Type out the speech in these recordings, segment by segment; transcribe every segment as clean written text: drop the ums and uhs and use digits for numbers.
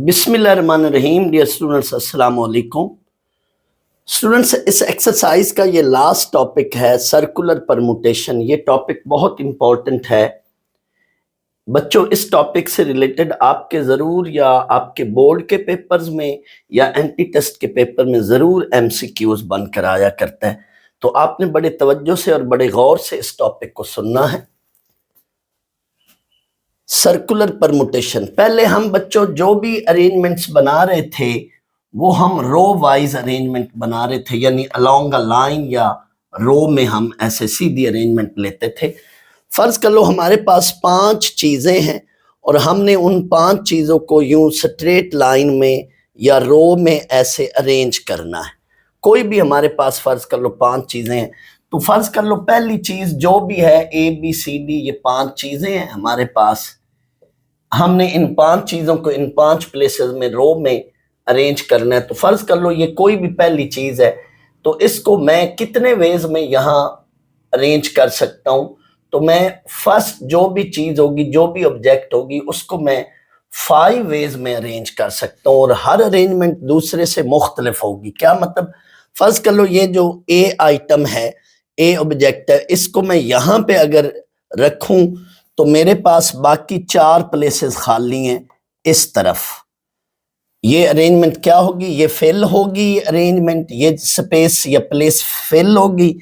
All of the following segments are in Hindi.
बिस्मिल्लाहिर्रहमानिर्रहीम। डियर स्टूडेंट्स, अस्सलाम वालेकुम। स्टूडेंट्स, इस एक्सरसाइज का ये लास्ट टॉपिक है सर्कुलर परमुटेशन। ये टॉपिक बहुत इंपॉर्टेंट है बच्चों। इस टॉपिक से रिलेटेड आपके ज़रूर या आपके बोर्ड के पेपर्स में या एंटी टेस्ट के पेपर में ज़रूर एमसीक्यूज बनकर आया करता है, तो आपने बड़े तवज्जो से और बड़े गौर से इस टॉपिक को सुनना है। सर्कुलर परमुटेशन, पहले हम बच्चों जो भी अरेंजमेंट्स बना रहे थे वो हम रो वाइज अरेंजमेंट बना रहे थे, यानी अलोंग अ लाइन या रो में हम ऐसे सीधी अरेंजमेंट लेते थे। फर्ज कर लो हमारे पास 5 चीजें हैं और हमने उन 5 चीजों को यूं स्ट्रेट लाइन में या रो में ऐसे अरेंज करना है। कोई भी हमारे पास फर्ज कर लो 5 चीजें हैं, तो फर्ज कर लो पहली चीज जो भी है ABCD, ये 5 चीजें हैं हमारे पास। हमने इन 5 चीजों को इन 5 प्लेसेस में रो में अरेंज करना है। तो फर्ज कर लो ये कोई भी पहली चीज है, तो इसको मैं कितने वेज में यहाँ अरेंज कर सकता हूँ? तो मैं फर्स्ट जो भी चीज होगी, जो भी ऑब्जेक्ट होगी, उसको मैं 5 वेज में अरेंज कर सकता हूँ और हर अरेंजमेंट दूसरे से मुख्तलिफ होगी। क्या मतलब? फर्ज कर लो ये जो A आइटम है, A ऑब्जेक्ट है, इसको मैं यहाँ पे अगर रखूं तो मेरे पास बाकी 4 प्लेसेस खाली हैं इस तरफ। ये अरेंजमेंट क्या होगी? ये फिल होगी। ये अरेंजमेंट, ये स्पेस या प्लेस फिल होगी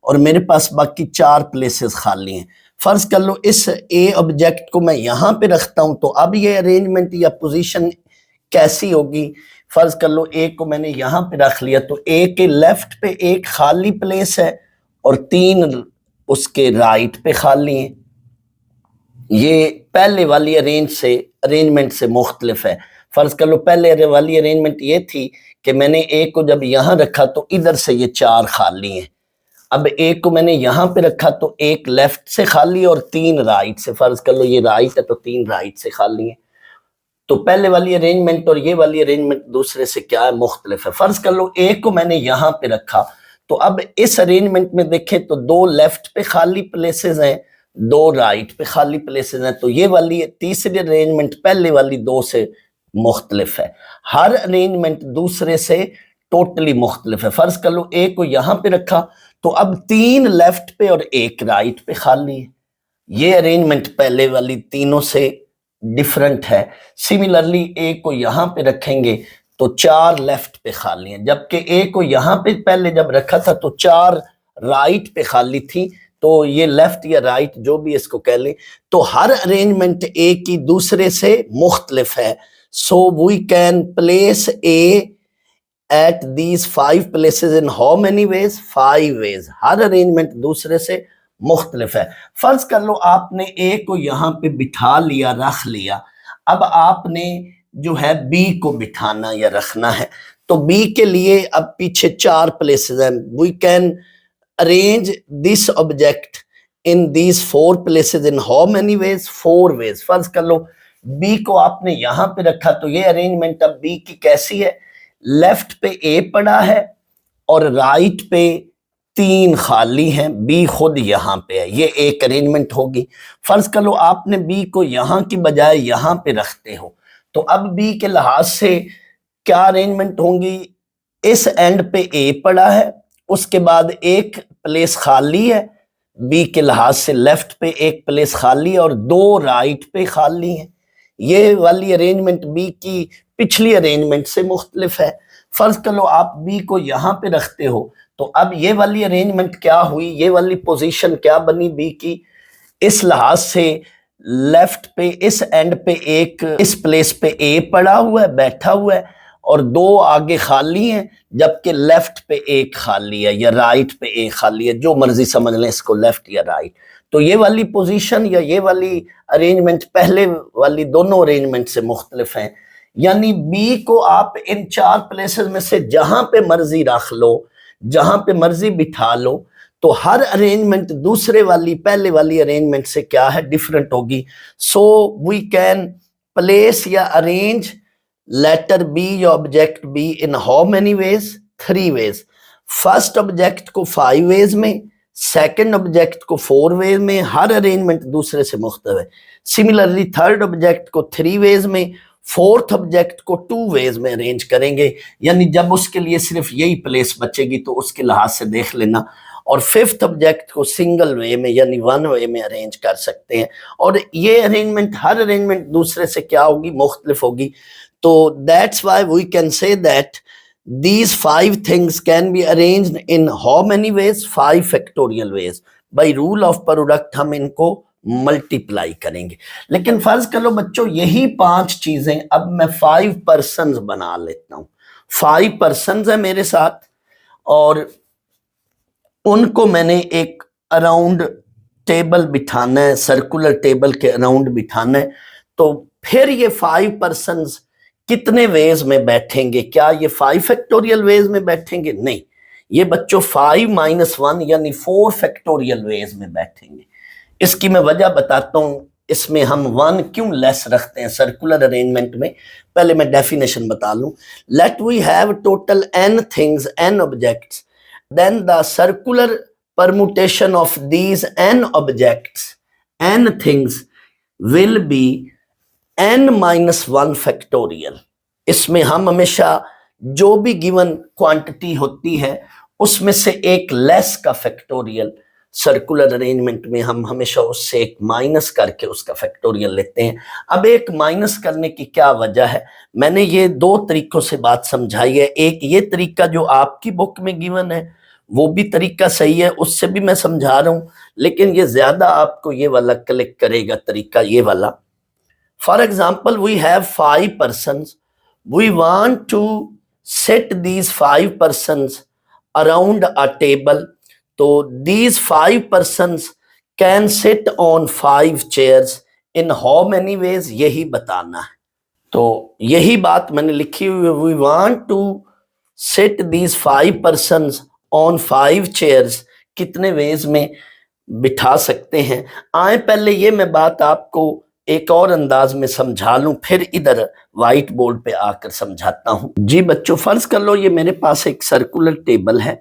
और मेरे पास बाकी 4 प्लेसेस खाली हैं। फर्ज कर लो इस A ऑब्जेक्ट को मैं यहाँ पे रखता हूँ, तो अब ये अरेंजमेंट या पोजीशन कैसी होगी? फर्ज कर लो A को मैंने यहाँ पे रख लिया, तो A के लेफ्ट पे एक खाली प्लेस है और 3 उसके राइट पे खाली हैं। ये पहले वाली अरेंजमेंट से मुख्तलिफ है। फर्ज कर लो पहले वाली अरेंजमेंट ये थी कि मैंने A को जब यहाँ रखा तो इधर से ये 4 खाली हैं। अब A को मैंने यहाँ पे रखा तो एक लेफ्ट से खाली और 3 राइट से। फर्ज कर लो ये राइट है तो 3 राइट से खाली हैं। तो पहले वाली अरेंजमेंट और ये वाली अरेंजमेंट दूसरे से क्या है? मुख्तलिफ है। फर्ज कर लो A को मैंने यहाँ पे रखा, तो अब इस अरेंजमेंट में देखें तो 2 लेफ्ट पे खाली प्लेसेस हैं, 2 राइट पे खाली प्लेसेस हैं। तो ये वाली तीसरी अरेंजमेंट पहले वाली 2 से मुख्तलिफ है। हर अरेंजमेंट दूसरे से टोटली मुख्तलिफ है। फर्ज कर लो A को यहाँ पे रखा, तो अब 3 लेफ्ट पे और 1 राइट पे खाली है। ये अरेंजमेंट पहले वाली तीनों से डिफरेंट है। सिमिलरली A को यहाँ पे रखेंगे तो 4 लेफ्ट पे खाली हैं, जबकि A को यहाँ पे पहले जब रखा था तो 4 राइट पे खाली थी। तो ये लेफ्ट या राइट जो भी इसको कह लें, तो हर अरेंजमेंट A की दूसरे से मुख्तलिफ है। So we can place A at these 5 places in how many ways? 5 ways। Her arrangement दूसरे से मुख्तलिफ है। फर्ज कर लो आपने A को यहाँ पे बिठा लिया, रख लिया। अब आपने जो है B को बिठाना या रखना है, तो B के लिए अब पीछे 4 प्लेसेस हैं। We can arrange this object in these 4 places in how many ways? 4 ways. फर्ज कर लो B को आपने यहाँ पे रखा, तो ये अरेंजमेंट अब B की कैसी है? लेफ्ट पे A पड़ा है और राइट पे 3 खाली हैं, B खुद यहाँ पे है। ये एक अरेंजमेंट होगी। फर्ज कर लो आपने B को यहाँ की बजाय यहाँ पे रखते हो, तो अब B के लिहाज से क्या अरेंजमेंट होंगी? इस एंड पे A पड़ा है, उसके बाद एक प्लेस खाली है, B के लिहाज से लेफ्ट पे एक प्लेस खाली और 2 राइट पे खाली हैं। ये वाली अरेंजमेंट B की पिछली अरेंजमेंट से मुख्तलिफ है। फर्ज कर लो आप B को यहाँ पे रखते हो, तो अब ये वाली अरेंजमेंट क्या हुई? ये वाली पोजीशन क्या बनी B की? इस लिहाज से लेफ्ट पे इस एंड पे एक इस प्लेस पे A पड़ा हुआ है, बैठा हुआ है और 2 आगे खाली हैं, जबकि लेफ्ट पे एक खाली है या राइट पे एक खाली है, जो मर्जी समझ लें इसको, लेफ्ट या राइट। तो ये वाली पोजीशन या ये वाली अरेंजमेंट पहले वाली दोनों अरेंजमेंट से मुख्तलिफ हैं। यानी B को आप इन 4 प्लेसेस में से जहां पे मर्जी रख लो, जहां पे मर्जी बिठा लो, तो हर अरेंजमेंट दूसरे वाली पहले वाली अरेंजमेंट से क्या है? डिफरेंट होगी। सो वी कैन प्लेस या अरेंज लेटर B या object B in how many ways? 3 ways. First object को 5 वेज में, सेकंड ऑब्जेक्ट को 4 वेज में, हर अरेंजमेंट दूसरे से मुख्तलिफ है। सिमिलरली थर्ड ऑब्जेक्ट को 3 वेज में, फोर्थ ऑब्जेक्ट को 2 वेज में अरेंज करेंगे, यानी जब उसके लिए सिर्फ यही प्लेस बचेगी तो उसके लिहाज से देख लेना। और फिफ्थ ऑब्जेक्ट को सिंगल वे में यानी 1 वे में अरेंज कर सकते हैं। और ये अरेंजमेंट, हर अरेंजमेंट दूसरे से क्या होगी, मुख्तलिफ होगी। तो that's why we can say that these 5 things can be arranged in how many ways, 5 factorial ways। by rule of product हम इनको मल्टीप्लाई करेंगे। लेकिन फर्ज कर लो बच्चों यही 5 चीजें अब मैं 5 पर्सन्स बना लेता हूं। 5 पर्सन्स है मेरे साथ और उनको मैंने एक अराउंड टेबल बिठाना है, सर्कुलर टेबल के अराउंड बिठाना है। तो फिर ये 5 पर्सन्स कितने वेज में बैठेंगे? क्या ये 5 फैक्टोरियल वेज में बैठेंगे? नहीं, ये बच्चों 5 - 1 यानी 4 फैक्टोरियल वेज में बैठेंगे। इसकी मैं वजह बताता हूं, इसमें हम 1 क्यों लेस रखते हैं सर्कुलर अरेंजमेंट में। पहले मैं डेफिनेशन बता लूं। Let we have total n things, n objects, then the circular permutation of these n objects, n things will be n minus 1 factorial. इसमें हम हमेशा जो भी गिवन क्वांटिटी होती है उसमें से एक लेस का फैक्टोरियल, सर्कुलर अरेंजमेंट में हम हमेशा उससे एक माइनस करके उसका फैक्टोरियल लेते हैं। अब एक माइनस करने की क्या वजह है, मैंने ये 2 तरीकों से बात समझाई है। एक ये तरीका जो आपकी बुक में गिवन है वो भी तरीका सही है, उससे भी मैं समझा रहा हूं, लेकिन ये ज्यादा आपको ये वाला क्लिक करेगा तरीका, ये वाला। For example we have 5 persons, we want to set these 5 persons around a table. तो these 5 persons can sit on 5 chairs in how many ways, यही बताना है। तो यही बात मैंने लिखी हुई है, we want to set these 5 persons on 5 chairs, कितने वेज में बिठा सकते हैं। आए पहले ये मैं बात आपको एक और अंदाज में समझा लूं, फिर इधर व्हाइट बोर्ड पे आकर समझाता हूं। जी बच्चों, फर्ज कर लो ये मेरे पास एक सर्कुलर टेबल है,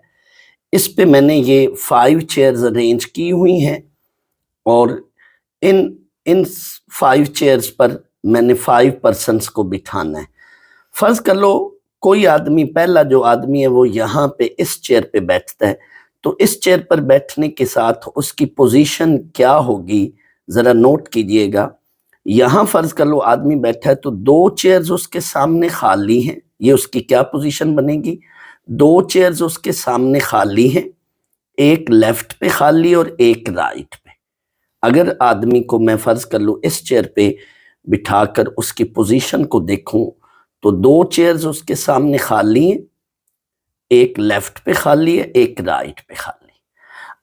इस पे मैंने ये 5 चेयर्स अरेंज की हुई हैं और इन 5 चेयर्स पर मैंने 5 पर्सन्स को बिठाना है। फर्ज कर लो कोई आदमी, पहला जो आदमी है वो यहाँ पे इस चेयर पे बैठता है, तो इस चेयर पर बैठने के साथ उसकी पोजीशन क्या होगी जरा नोट कीजिएगा। यहां फर्ज कर लो आदमी बैठा है तो 2 चेयर्स उसके सामने खाली हैं, ये उसकी क्या पोजीशन बनेगी? 2 चेयर्स उसके सामने खाली हैं, एक लेफ्ट पे खाली और एक राइट पे। अगर आदमी को मैं फर्ज कर लूं इस चेयर पे बिठाकर उसकी पोजीशन को देखूं तो 2 चेयर्स उसके सामने खाली हैं, एक लेफ्ट पे खाली है, एक राइट पे खाली।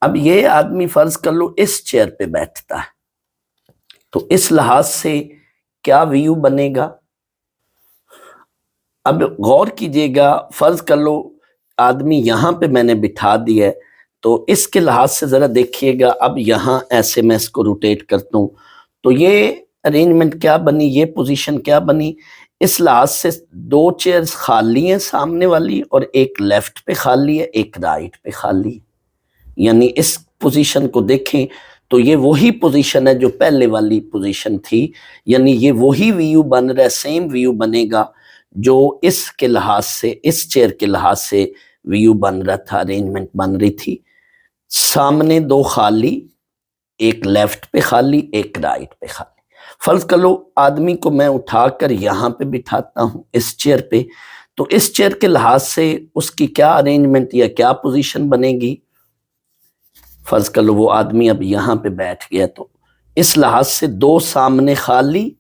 अब ये आदमी फर्ज कर लो इस चेयर पे बैठता है, तो इस लिहाज से क्या व्यू बनेगा? अब गौर कीजिएगा, फर्ज कर लो आदमी यहां पे मैंने बिठा दिया है, तो इसके लिहाज से जरा देखिएगा। अब यहां ऐसे मैं इसको रोटेट करता हूं तो ये अरेंजमेंट क्या बनी, ये पोजीशन क्या बनी? इस लिहाज से 2 चेयर्स खाली हैं सामने वाली और एक लेफ्ट पे खाली है, एक राइट पे खाली है। यानी इस पोजीशन को देखें तो ये वही पोजीशन है जो पहले वाली पोजीशन थी, यानी ये वही व्यू बन रहा है, सेम व्यू बनेगा जो इसके लिहाज से, इस चेयर के लिहाज से व्यू बन रहा था, अरेंजमेंट बन रही थी। सामने 2 खाली, एक लेफ्ट पे खाली, एक राइट पे खाली। फर्ज कर लो आदमी को मैं उठाकर यहां पे बिठाता हूं इस चेयर पे, तो इस चेयर के लिहाज से उसकी क्या अरेंजमेंट या क्या पोजीशन बनेगी? फर्ज कर लो वो आदमी अब यहां पे बैठ गया, तो इस लिहाज से 2 सामने खाली,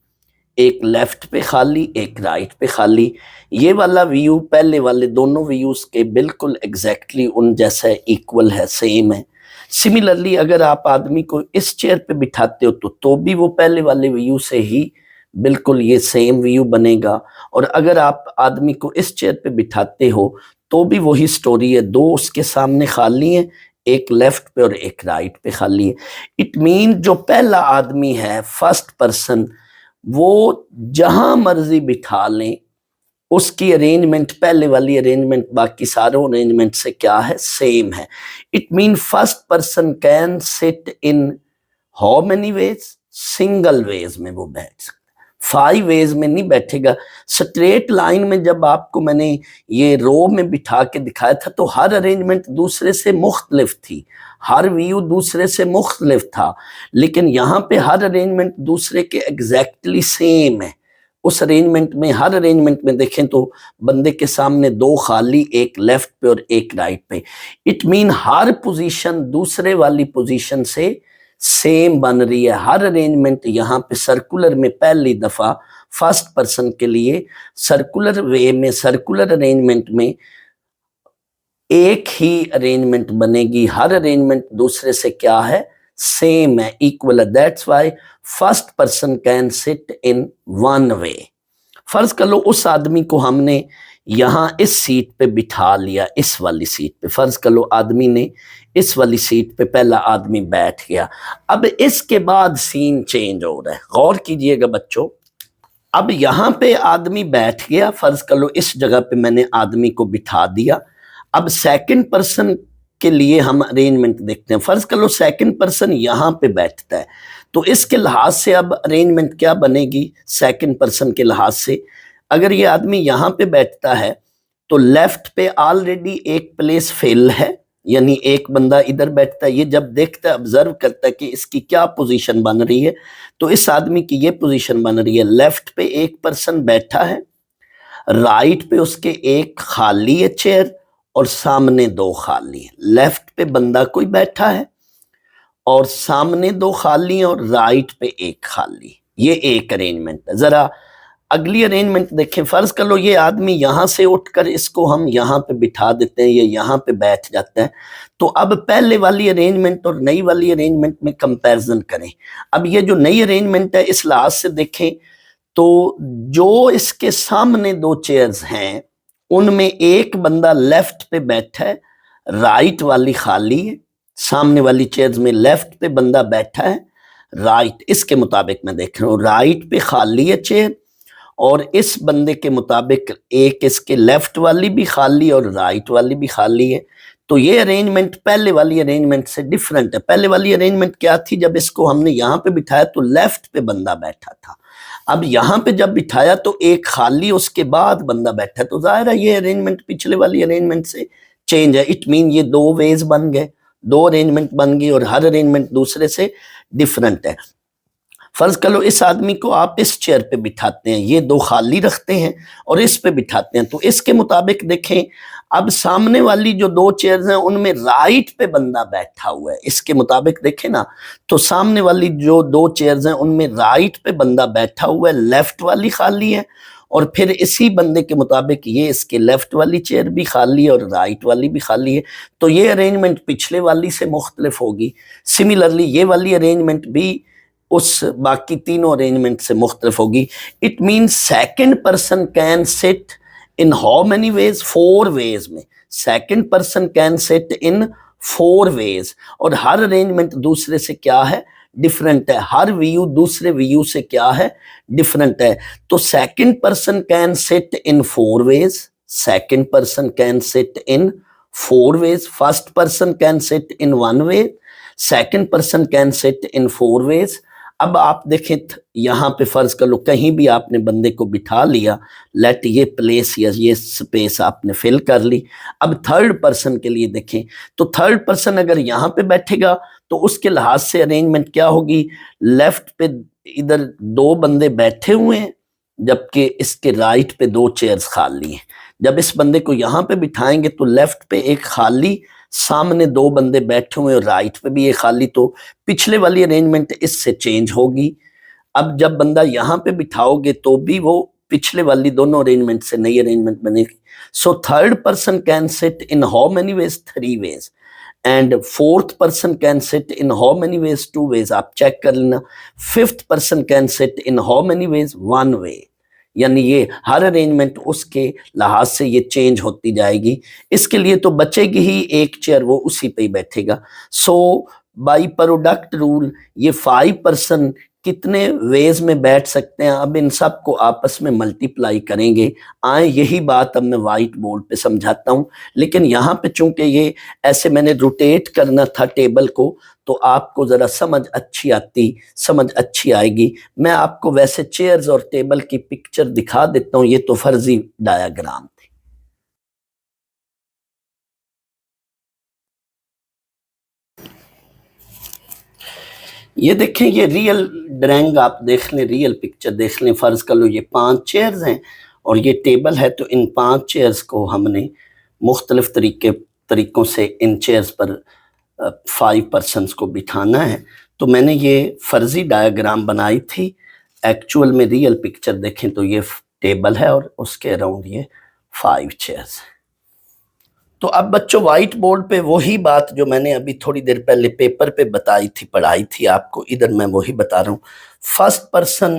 एक लेफ्ट पे खाली, एक राइट पे खाली। ये वाला व्यू पहले वाले दोनों व्यूज के बिल्कुल एग्जैक्टली उन जैसा इक्वल है, सेम है। सिमिलरली अगर आप आदमी को इस चेयर पे बिठाते हो तो भी वो पहले वाले व्यू से ही बिल्कुल ये सेम व्यू बनेगा, और अगर आप आदमी को इस चेयर पे बिठाते हो तो भी वही स्टोरी है, 2 उसके सामने खाली हैं, एक लेफ्ट पे और एक राइट पे खाली है। इट मीन जो पहला आदमी है, फर्स्ट पर्सन, वो जहां मर्जी बिठा लें, उसकी अरेंजमेंट पहले वाली अरेंजमेंट बाकी सारों अरेंजमेंट से क्या है, सेम है। It mean first person can sit in how many ways, single ways में वो बैठ सकता है। 5 वेज में नहीं बैठेगा। स्ट्रेट लाइन में जब आपको मैंने ये रो में बिठा के दिखाया था तो हर अरेंजमेंट दूसरे से मुख्तलिफ थी, हर व्यू दूसरे से मुख्तलिफ था, लेकिन यहाँ पे हर अरेंजमेंट दूसरे के एग्जैक्टली सेम है। उस अरेंजमेंट में, हर अरेंजमेंट में देखें तो बंदे के सामने 2 खाली, एक लेफ्ट पे और एक राइट पे। इट मीन हर पोजीशन दूसरे वाली पोजीशन से सेम बन रही है। हर अरेंजमेंट यहाँ पे सर्कुलर में पहली दफा फर्स्ट पर्सन के लिए सर्कुलर वे में, सर्कुलर अरेंजमेंट में एक ही अरेंजमेंट बनेगी। हर अरेंजमेंट दूसरे से क्या है, सेम है, इक्वल है। That's why first person can sit in one way. फर्ज कर लो उस आदमी को हमने यहां इस सीट पे बिठा लिया, इस वाली सीट पे। फर्ज कर लो आदमी ने इस वाली सीट पे, पहला आदमी बैठ गया। अब इसके बाद सीन चेंज हो रहा है, गौर कीजिएगा बच्चों। अब यहां पे आदमी बैठ गया, फर्ज कर लो इस जगह पे मैंने आदमी को बिठा दिया। अब सेकंड पर्सन के लिए हम अरेंजमेंट देखते हैं। फर्ज कर लो सेकंड पर्सन यहां पे बैठता है, तो इसके लिहाज से अब अरेंजमेंट क्या बनेगी सेकंड पर्सन के लिहाज से। अगर ये आदमी यहां पे बैठता है तो लेफ्ट पे ऑलरेडी एक प्लेस फिल है, यानी एक बंदा इधर बैठता है। ये जब देखता है, ऑब्जर्व करता है कि इसकी क्या पोजीशन बन रही है, तो इस आदमी की ये पोजीशन बन रही है। लेफ्ट पे एक पर्सन बैठा है, राइट पे उसके एक खाली है चेयर और सामने 2 खाली है। लेफ्ट पे बंदा कोई बैठा है और सामने 2 खाली हैं और राइट पे एक खाली। ये एक अरेंजमेंट है। जरा अगली अरेंजमेंट देखें। फर्ज कर लो ये आदमी यहां से उठकर इसको हम यहां पे बिठा देते हैं, ये यहां पे बैठ जाता है। तो अब पहले वाली अरेंजमेंट और नई वाली अरेंजमेंट में कंपैरिजन करें। अब ये जो नई अरेंजमेंट है इस लिहाज से देखें तो जो इसके सामने 2 चेयर्स हैं उनमें एक बंदा लेफ्ट पे बैठा है, राइट वाली खाली है। सामने वाली चेयर्स में लेफ्ट पे बंदा बैठा है, राइट इसके मुताबिक मैं देख रहा हूँ, राइट पे खाली है चेयर और इस बंदे के मुताबिक एक इसके लेफ्ट वाली भी खाली और राइट वाली भी खाली है। तो ये अरेंजमेंट पहले वाली अरेंजमेंट से डिफरेंट है। पहले वाली अरेंजमेंट क्या थी, जब इसको हमने यहाँ पे बिठाया तो लेफ्ट पे बंदा बैठा था। अब यहाँ पे जब बिठाया तो एक खाली, उसके बाद बंदा बैठा, तो जाहिर है ये अरेंजमेंट पिछले वाली अरेंजमेंट से चेंज है। इट मीन ये 2 वेज बन गए, 2 अरेंजमेंट बन गई और हर अरेंजमेंट दूसरे से डिफरेंट है। फर्ज कर लो इस आदमी को आप इस चेयर पे बिठाते हैं, ये 2 खाली रखते हैं और इस पे बिठाते हैं, तो इसके मुताबिक देखें अब सामने वाली जो 2 चेयर्स हैं उनमें राइट पे बंदा बैठा हुआ है। इसके मुताबिक देखें ना, तो सामने वाली जो 2 चेयर्स हैं उनमें राइट पे बंदा बैठा हुआ है, लेफ्ट वाली खाली है। और फिर इसी बंदे के मुताबिक ये इसके लेफ्ट वाली चेयर भी खाली है और राइट वाली भी खाली है। तो ये अरेंजमेंट पिछले वाली से मुख्तलिफ होगी। सिमिलरली ये वाली अरेंजमेंट भी उस बाकी तीनों अरेंजमेंट से मुख्तलिफ होगी। It means second person can sit in how many ways, 4 ways में। Second person can sit in 4 ways और हर अरेंजमेंट दूसरे से क्या है, डिफरेंट है। हर व्यू दूसरे व्यू से क्या है, डिफरेंट है। तो second person can sit in 4 ways, second person can sit in 4 ways. First person can sit in 1 way, second person can sit in 4 ways. अब आप देखें यहाँ पे फर्ज कर लो कहीं भी आपने बंदे को बिठा लिया, लेट ये प्लेस या ये स्पेस आपने फिल कर ली। अब थर्ड पर्सन के लिए देखें तो थर्ड पर्सन अगर यहाँ पे बैठेगा तो उसके लिहाज से अरेंजमेंट क्या होगी, लेफ्ट पे इधर 2 बंदे बैठे हुए हैं जबकि इसके राइट पे 2 चेयर्स खाली हैं। जब इस बंदे को यहाँ पे बिठाएंगे तो लेफ्ट पे एक खाली, सामने 2 बंदे बैठे हुए और राइट पे भी एक खाली, तो पिछले वाली अरेंजमेंट इससे चेंज होगी। अब जब बंदा यहाँ पे बिठाओगे तो भी वो पिछले वाली दोनों अरेंजमेंट से नई अरेंजमेंट बनेगी। So third person can sit in how many ways, 3 ways and fourth person can sit in how many ways, 2 ways. आप चेक कर लेना। Fifth person can sit in how many ways, 1 way. यानी ये हर अरेंजमेंट उसके लिहाज से ये चेंज होती जाएगी। इसके लिए तो बचेगी ही एक चेयर, वो उसी पे ही बैठेगा। सो बाई प्रोडक्ट रूल ये 5 पर्सन कितने वेज में बैठ सकते हैं, अब इन सब को आपस में मल्टीप्लाई करेंगे। आए यही बात अब मैं वाइट बोर्ड पे समझाता हूँ, लेकिन यहाँ पे चूंकि ये ऐसे मैंने रोटेट करना था टेबल को, तो आपको ज़रा समझ अच्छी आएगी। मैं आपको वैसे चेयर्स और टेबल की पिक्चर दिखा देता हूँ, ये तो फर्जी डायग्राम थी। ये देखें, ये रियल ड्राइंग आप देख लें, रियल पिक्चर देख लें। फ़र्ज़ कर लो ये 5 चेयर्स हैं और ये टेबल है, तो इन 5 चेयर्स को हमने मुख्तलिफ तरीक़ों से इन चेयर्स पर 5 पर्सन्स को बिठाना है। तो मैंने ये फ़र्ज़ी डायग्राम बनाई थी। एक्चुअल में रियल पिक्चर देखें तो ये टेबल है और उसके अराउंड ये 5 चेयर्स हैं। तो अब बच्चों वाइट बोर्ड पे वही बात जो मैंने अभी थोड़ी देर पहले पेपर पे बताई थी, पढ़ाई थी आपको, इधर मैं वही बता रहा हूँ। First person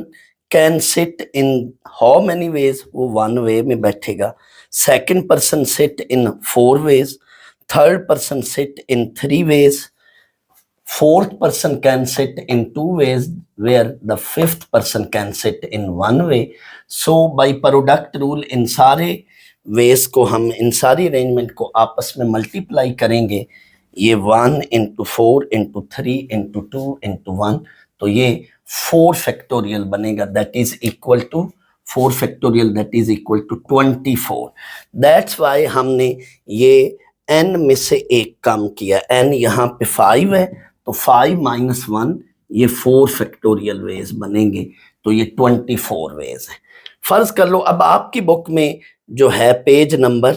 can sit in how many ways, वो 1 वे में बैठेगा। Second person sit in 4 ways. Third person sit in 3 ways. Fourth person can sit in 2 ways, where the fifth person can sit in 1 way. So by product rule in सारे वेज को हम, इन सारी अरेंजमेंट को आपस में मल्टीप्लाई करेंगे। ये 1 into 4 into 3 into 2 into 1, तो ये 4 फैक्टोरियल बनेगा, that is equal to 4 factorial, that is equal to 24। That's why हमने ये n में से एक कम किया। n यहाँ पे 5 है, तो 5 - 1 ये 4 फैक्टोरियल वेज बनेंगे, तो ये 24 वेज है। फर्ज कर लो अब आपकी बुक में जो है पेज नंबर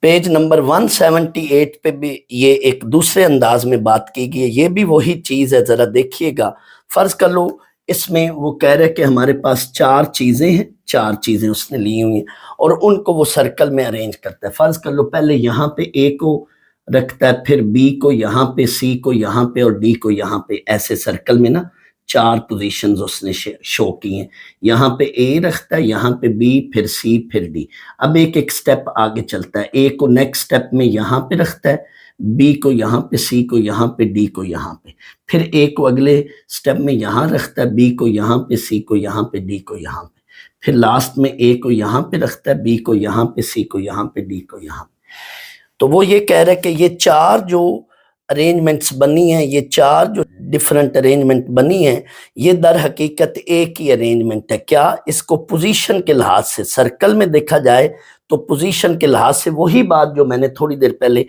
178 पे भी ये एक दूसरे अंदाज में बात की गई है। ये भी वही चीज़ है, ज़रा देखिएगा। फर्ज कर लो इसमें वो कह रहे कि हमारे पास 4 चीज़ें हैं, 4 चीज़ें उसने ली हुई हैं और उनको वो सर्कल में अरेंज करता है। फर्ज कर लो पहले यहाँ पे ए को रखता है, फिर बी को यहाँ पे, सी को यहाँ पे और डी को यहाँ पे, ऐसे सर्कल में ना 4 पोजीशंस उसने शो की हैं। यहाँ पे ए रखता है, यहाँ पे बी, फिर सी, फिर डी। अब एक स्टेप आगे चलता है, ए को नेक्स्ट स्टेप में यहाँ पे रखता है, बी को यहाँ पे, सी को यहाँ पे, डी को यहाँ पे, फिर ए को अगले स्टेप में यहाँ रखता है, बी को यहाँ पे, सी को यहाँ पे, डी को यहाँ पे, फिर लास्ट में ए को यहाँ पे रखता है, बी को यहाँ पे, सी को यहाँ पे, डी को यहाँ पे। तो वो ये कह रहा है कि ये 4 जो अरेंजमेंट्स बनी हैं, ये 4 जो डिफरेंट अरेंजमेंट बनी हैं, ये दर हकीकत एक ही अरेंजमेंट है। क्या? इसको पोजीशन के लिहाज से सर्कल में देखा जाए तो पोजीशन के लिहाज से वही बात जो मैंने थोड़ी देर पहले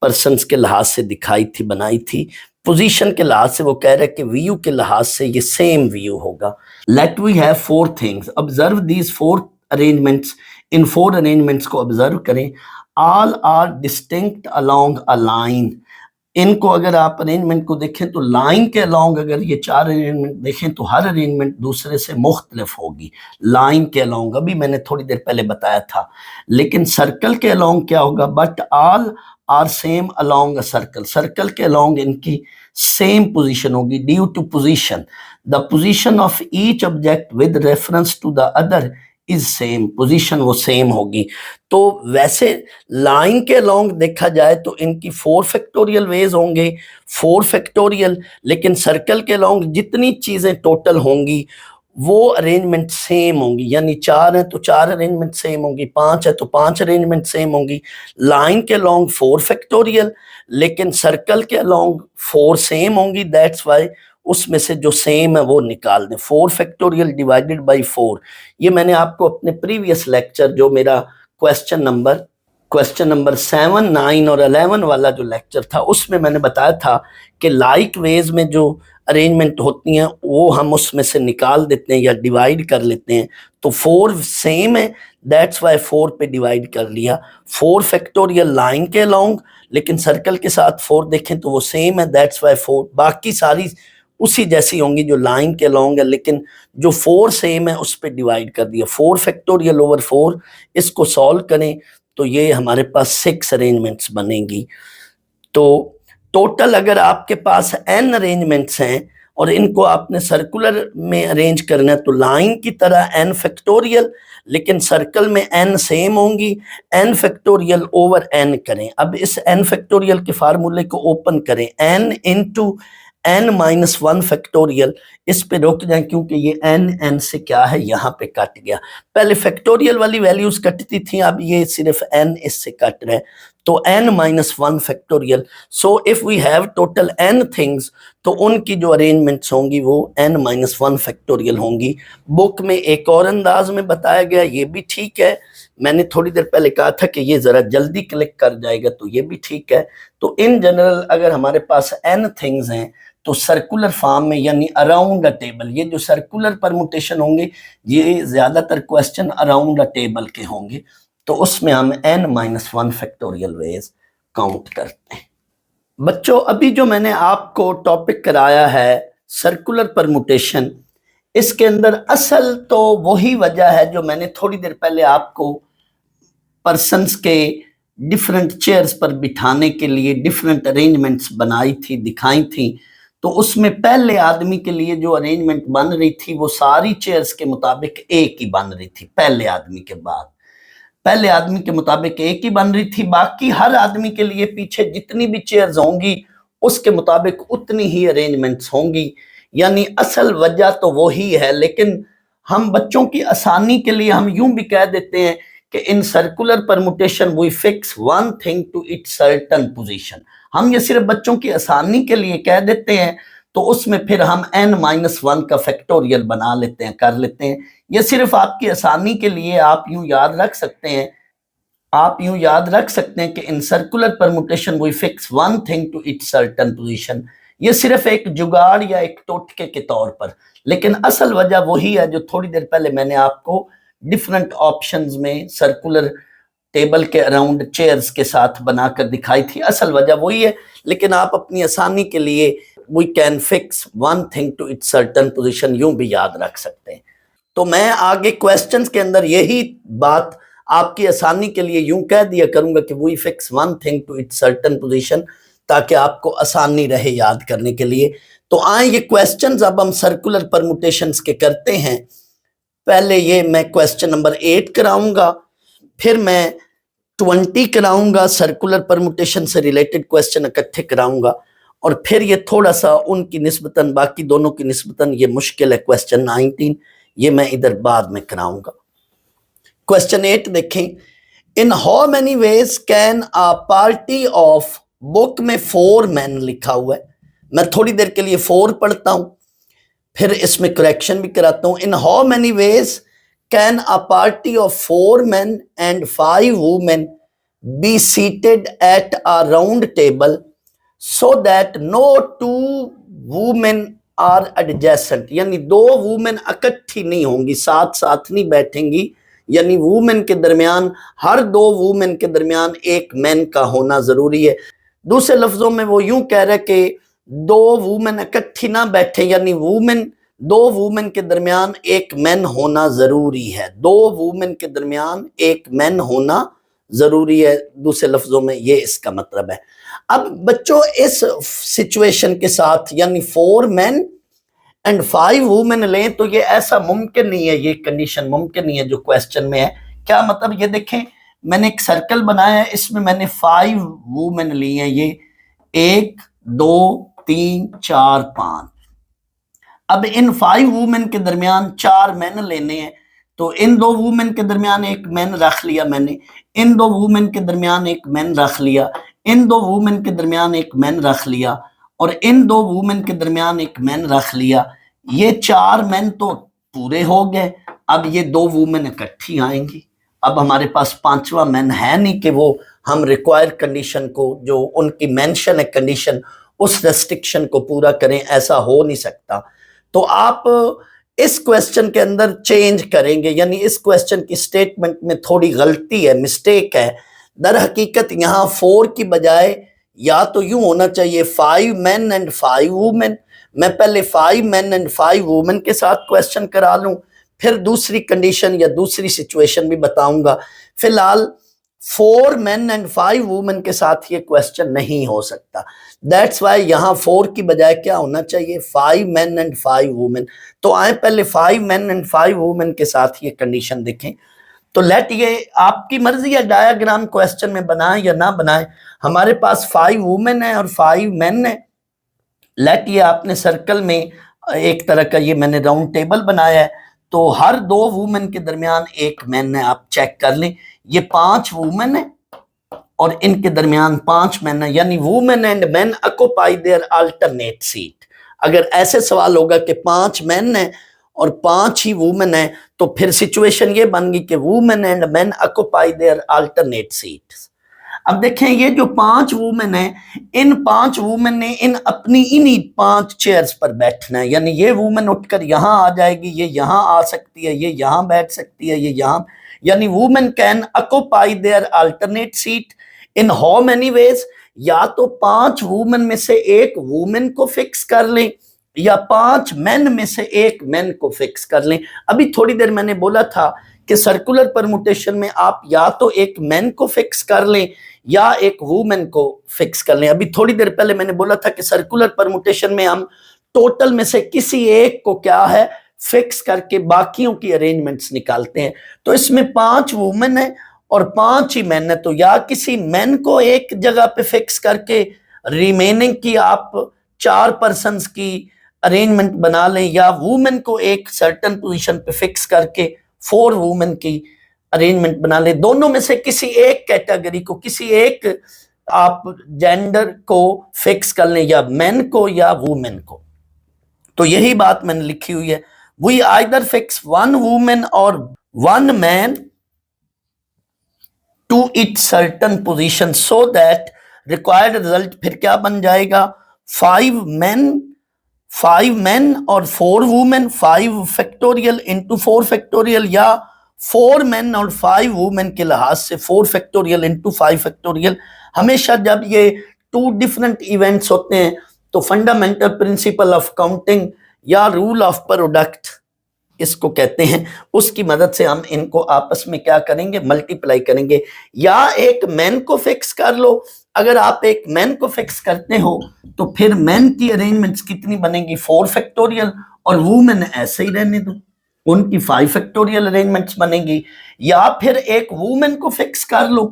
पर्सन्स के लिहाज से दिखाई थी, बनाई थी, पोजीशन के लिहाज से वो कह रहे हैं कि व्यू के लिहाज से ये सेम व्यू होगा। Let we have 4 things, observe these 4 arrangements. इन 4 अरेंजमेंट्स को ऑब्जर्व करें। All are distinct along a line. इनको अगर आप अरेंजमेंट को देखें तो लाइन के अलोंग अगर ये 4 अरेंजमेंट देखें तो हर अरेंजमेंट दूसरे से मुख्तलिफ होगी। लाइन के अलोंग अभी मैंने थोड़ी देर पहले बताया था, लेकिन सर्कल के अलोंग क्या होगा? But all are same along a circle. Circle के अलोंग इनकी सेम पोजीशन होगी। Due to position, the position of each object with reference to the other is same. Position वो सेम होगी। तो वैसे लाइन के अलोंग देखा जाए तो इनकी 4 फैक्टोरियल वेज होंगे, 4 फैक्टोरियल, लेकिन सर्कल के अलोंग जितनी चीज़ें टोटल होंगी वो अरेंजमेंट सेम होंगी। यानी 4 है तो 4 अरेंजमेंट सेम होंगी, 5 है तो 5 अरेंजमेंट सेम होंगी। लाइन के अलोंग 4 फैक्टोरियल, लेकिन सर्कल के अलोंग 4 सेम होंगी। दैट्स वाई उसमें से जो सेम है वो निकाल दें। 4 फैक्टोरियल डिवाइडेड बाई 4, ये मैंने आपको अपने प्रीवियस लेक्चर जो मेरा क्वेश्चन नंबर 7, 9 और 11 वाला जो लेक्चर था उसमें मैंने बताया था कि लाइक वेज में जो अरेंजमेंट होती हैं वो हम उसमें से निकाल देते हैं या डिवाइड कर लेते हैं। तो 4 सेम है, दैट्स वाई 4 पे डिवाइड कर लिया। 4 फैक्टोरियल लाइन के अलोंग, लेकिन सर्कल के साथ 4 देखें तो वो सेम है, दैट्स वाई 4। बाकी सारी उसी जैसी होंगी जो लाइन के अलोंग है, लेकिन जो 4 सेम है उस पर डिवाइड कर दिया। 4 फैक्टोरियल ओवर 4, इसको सॉल्व करें तो ये हमारे पास 6 अरेंजमेंट्स बनेंगी। तो टोटल अगर आपके पास n अरेंजमेंट्स हैं और इनको आपने सर्कुलर में अरेंज करना है तो लाइन की तरह n फैक्टोरियल, लेकिन सर्कल में n सेम होंगी, n फैक्टोरियल ओवर n करें। अब इस n फैक्टोरियल के फार्मूले को ओपन करें, n into n minus 1 factorial, इस पे रुक जाएं क्योंकि ये n से क्या है यहाँ पे कट गया। पहले फैक्टोरियल वाली वैल्यूज कटती थी, अब ये सिर्फ n इससे कट रहे हैं, तो n minus 1 factorial. So if we have total n things, तो उनकी जो अरेंजमेंट्स होंगी वो n माइनस 1 फैक्टोरियल होंगी। बुक में एक और अंदाज में बताया गया, ये भी ठीक है। मैंने थोड़ी देर पहले कहा था कि ये जरा जल्दी क्लिक कर जाएगा, तो ये भी ठीक है। तो इन जनरल अगर हमारे पास n थिंग्स हैं तो सर्कुलर फॉर्म में यानी अराउंड अ टेबल, ये जो सर्कुलर परमुटेशन होंगे ये ज्यादातर क्वेश्चन अराउंड अ टेबल के होंगे, तो उसमें हम n minus 1 factorial veg count करते हैं। बच्चों अभी जो मैंने आपको टॉपिक कराया है सर्कुलर परमुटेशन, इसके अंदर असल तो वही वजह है जो मैंने थोड़ी देर पहले आपको पर्सन्स के डिफरेंट चेयर्स पर बिठाने के लिए डिफरेंट अरेंजमेंट्स बनाई थी, दिखाई थी। तो उसमें पहले आदमी के लिए जो अरेंजमेंट बन रही थी वो सारी चेयर्स के मुताबिक एक ही बन रही थी। पहले आदमी के बाद पहले आदमी के मुताबिक एक ही बन रही थी, बाकी हर आदमी के लिए पीछे जितनी भी चेयर्स होंगी उसके मुताबिक उतनी ही अरेंजमेंट्स होंगी। यानी असल वजह तो वही है, लेकिन हम बच्चों की आसानी के लिए हम यूं भी कह देते हैं कि in circular permutation we fix one thing to its certain position. हम ये सिर्फ बच्चों की आसानी के लिए कह देते हैं, तो उसमें फिर हम n माइनस 1 का फैक्टोरियल बना लेते हैं, कर लेते हैं। ये सिर्फ आपकी आसानी के लिए आप यूं याद रख सकते हैं, आप यूं याद रख सकते हैं कि in circular permutation we fix one thing to its certain position. ये सिर्फ एक जुगाड़ या एक टोटके के तौर पर, लेकिन असल वजह वही है जो थोड़ी देर पहले मैंने आपको डिफरेंट ऑप्शंस में सर्कुलर टेबल के अराउंड चेयर्स के साथ बनाकर दिखाई थी। असल वजह वही है, लेकिन आप अपनी आसानी के लिए we can fix one thing to its certain position यूं भी याद रख सकते हैं। तो मैं आगे क्वेश्चंस के अंदर यही बात आपकी आसानी के लिए यूं कह दिया करूंगा कि we fix one thing to its certain position, ताकि आपको आसानी रहे याद करने के लिए। तो आए ये क्वेश्चंस अब हम सर्कुलर परमुटेशंस के करते हैं। पहले ये मैं क्वेश्चन नंबर 8 कराऊंगा, फिर मैं 20 कराऊंगा, सर्कुलर परमुटेशन से रिलेटेड क्वेश्चन इकट्ठे कराऊंगा, और फिर ये थोड़ा सा उनकी निस्बतन बाकी दोनों की निस्बतन ये मुश्किल है क्वेश्चन 19, ये मैं इधर बाद में कराऊंगा। क्वेश्चन 8 देखें, इन how many veg can a party of, book में 4 मैन लिखा हुआ है, मैं थोड़ी देर के लिए 4 पढ़ता हूं, फिर इसमें करेक्शन भी कराता हूं। इन how many veg can a party of 4 men and 5 women be seated at a round table so that no 2 women are adjacent, यानी 2 वुमेन इकट्ठी नहीं होंगी, साथ साथ नहीं बैठेंगी, यानी वुमेन के दरमियान, हर 2 वुमेन के दरमियान एक मैन का होना जरूरी है। दूसरे लफ्जों में वो यूं कह रहे कि 2 वुमेन इकट्ठी ना बैठे, यानी 2 वुमेन के दरमियान एक मैन होना जरूरी है, 2 वुमेन के दरमियान एक मैन होना जरूरी है। दूसरे लफ्जों में ये इसका मतलब है। अब बच्चों इस सिचुएशन के साथ यानी 4 men and 5 women लें तो ये ऐसा मुमकिन नहीं है, ये कंडीशन मुमकिन नहीं है जो क्वेश्चन में है। क्या मतलब, ये देखें मैंने एक सर्कल बनाया है, इसमें मैंने 5 वुमेन ली हैं, ये 1 2 3 4 5। अब इन 5 वुमेन के दरमियान 4 मैन लेने हैं, तो इन 2 वुमेन के दरमियान एक मैन रख लिया मैंने, इन 2 वुमेन के दरमियान एक मैन रख लिया, इन 2 वुमेन के दरमियान एक मैन रख लिया, और इन 2 वुमेन के दरमियान एक मैन रख लिया। ये 4 मैन तो पूरे हो गए। अब ये 2 वुमेन इकट्ठी आएंगी। अब हमारे पास 5वां मैन है नहीं कि वो हम रिक्वायर्ड कंडीशन को, जो उनकी मेंशन है कंडीशन, उस रेस्ट्रिक्शन को पूरा करें, ऐसा हो नहीं सकता। तो आप इस क्वेश्चन के अंदर चेंज करेंगे, यानी इस क्वेश्चन की स्टेटमेंट में थोड़ी गलती है, मिस्टेक है। दर हकीकत यहाँ 4 की बजाय या तो यूं होना चाहिए 5 men and 5 women। मैं पहले 5 men and 5 women के साथ क्वेश्चन करा लूं, फिर दूसरी कंडीशन या दूसरी सिचुएशन भी बताऊंगा। फिलहाल 4 men एंड 5 वुमेन के साथ ये क्वेश्चन नहीं हो सकता। दैट्स वाई यहां 4 की बजाय क्या होना चाहिए, 5 men एंड 5 वुमेन। तो आए पहले 5 men एंड 5 वुमेन के साथ ये कंडीशन देखें। तो लेट, ये आपकी मर्जी है डायग्राम क्वेश्चन में बनाएं या ना बनाएं। हमारे पास 5 वुमेन है और 5 men है। लेट, ये आपने सर्कल में एक तरह का ये मैंने राउंड टेबल बनाया है, तो हर 2 वुमेन के दरमियान एक मैन है। आप चेक कर लें, ये 5 वुमेन है और इनके दरमियान 5 मैन है, यानी women and man occupy their alternate seat. अगर ऐसे सवाल होगा कि 5 मैन है और 5 ही वुमेन है, तो फिर सिचुएशन ये बन गई कि women and man occupy their alternate seats. अब देखें, ये जो 5 वुमेन है, इन 5 वुमेन ने इन्हीं 5 चेयर्स पर बैठना है। यानी ये वुमेन उठकर यहां आ जाएगी, ये यहां आ सकती है, ये यहां बैठ सकती है, ये यहां। यानी women can occupy their alternate seat in how many ways. या तो 5 वुमेन में से एक वुमेन को फिक्स कर लें, या 5 मेन में से एक मेन को फिक्स कर लें। अभी थोड़ी देर मैंने बोला था कि सर्कुलर परमुटेशन में आप या तो एक मैन को फिक्स कर लें या एक वुमेन को फिक्स कर लें। अभी थोड़ी देर पहले मैंने बोला था कि सर्कुलर परमुटेशन में हम टोटल में से किसी एक को क्या है, फिक्स करके बाकियों की अरेंजमेंट्स निकालते हैं। तो इसमें 5 वुमेन है और 5 ही मैन है, तो या किसी मैन को एक जगह पे फिक्स करके रिमेनिंग की आप 4 पर्सन्स की अरेंजमेंट बना लें, या वुमेन को एक सर्टन पोजीशन पे फिक्स करके 4 वुमेन की अरेंजमेंट बना ले। दोनों में से किसी एक कैटेगरी को, किसी एक आप जेंडर को फिक्स कर लें, या मेन को या वुमेन को। तो यही बात मैंने लिखी हुई है, वी आइदर फिक्स 1 वुमेन और 1 man to its certain position so that required result फिर क्या बन जाएगा, 5 men और 4 वुमेन, 5 फैक्टोरियल इंटू 4 फैक्टोरियल, या 4 men और 5 वुमेन के लिहाज से 4 फैक्टोरियल इंटू 5 फैक्टोरियल। हमेशा जब ये 2 डिफरेंट इवेंट्स होते हैं तो फंडामेंटल प्रिंसिपल ऑफ काउंटिंग या रूल ऑफ प्रोडक्ट इसको कहते हैं, उसकी मदद से हम इनको आपस में क्या करेंगे, मल्टीप्लाई करेंगे। या एक मैन को फिक्स कर लो। अगर आप एक मैन को फिक्स करते हो तो फिर मैन की अरेंजमेंट्स कितनी बनेंगी, 4 फैक्टोरियल, और वुमेन ऐसे ही रहने दो, उनकी 5 फैक्टोरियल अरेंजमेंट्स बनेंगी। या फिर एक वुमेन को फिक्स कर लो।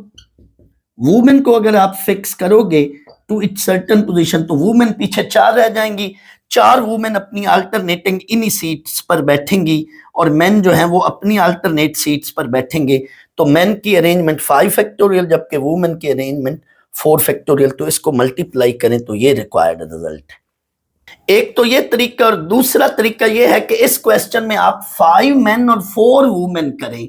वुमेन को अगर आप फिक्स करोगे टू इट्स सर्टेन पोजीशन, तो वुमेन पीछे 4 रह जाएंगी। 4 वुमेन अपनी अल्टरनेटिंग इन्हीं सीट्स पर बैठेंगी और मेन जो है वो अपनी अल्टरनेट सीट्स पर बैठेंगे। तो मेन की अरेंजमेंट 5 फैक्टोरियल जबकि वुमेन की अरेंजमेंट 4 फैक्टोरियल। तो इसको मल्टीप्लाई करें तो ये रिक्वायर्ड रिजल्ट है। एक तो ये तरीका, और दूसरा तरीका ये है कि इस क्वेश्चन में आप 5 मेन और 4 वुमेन करें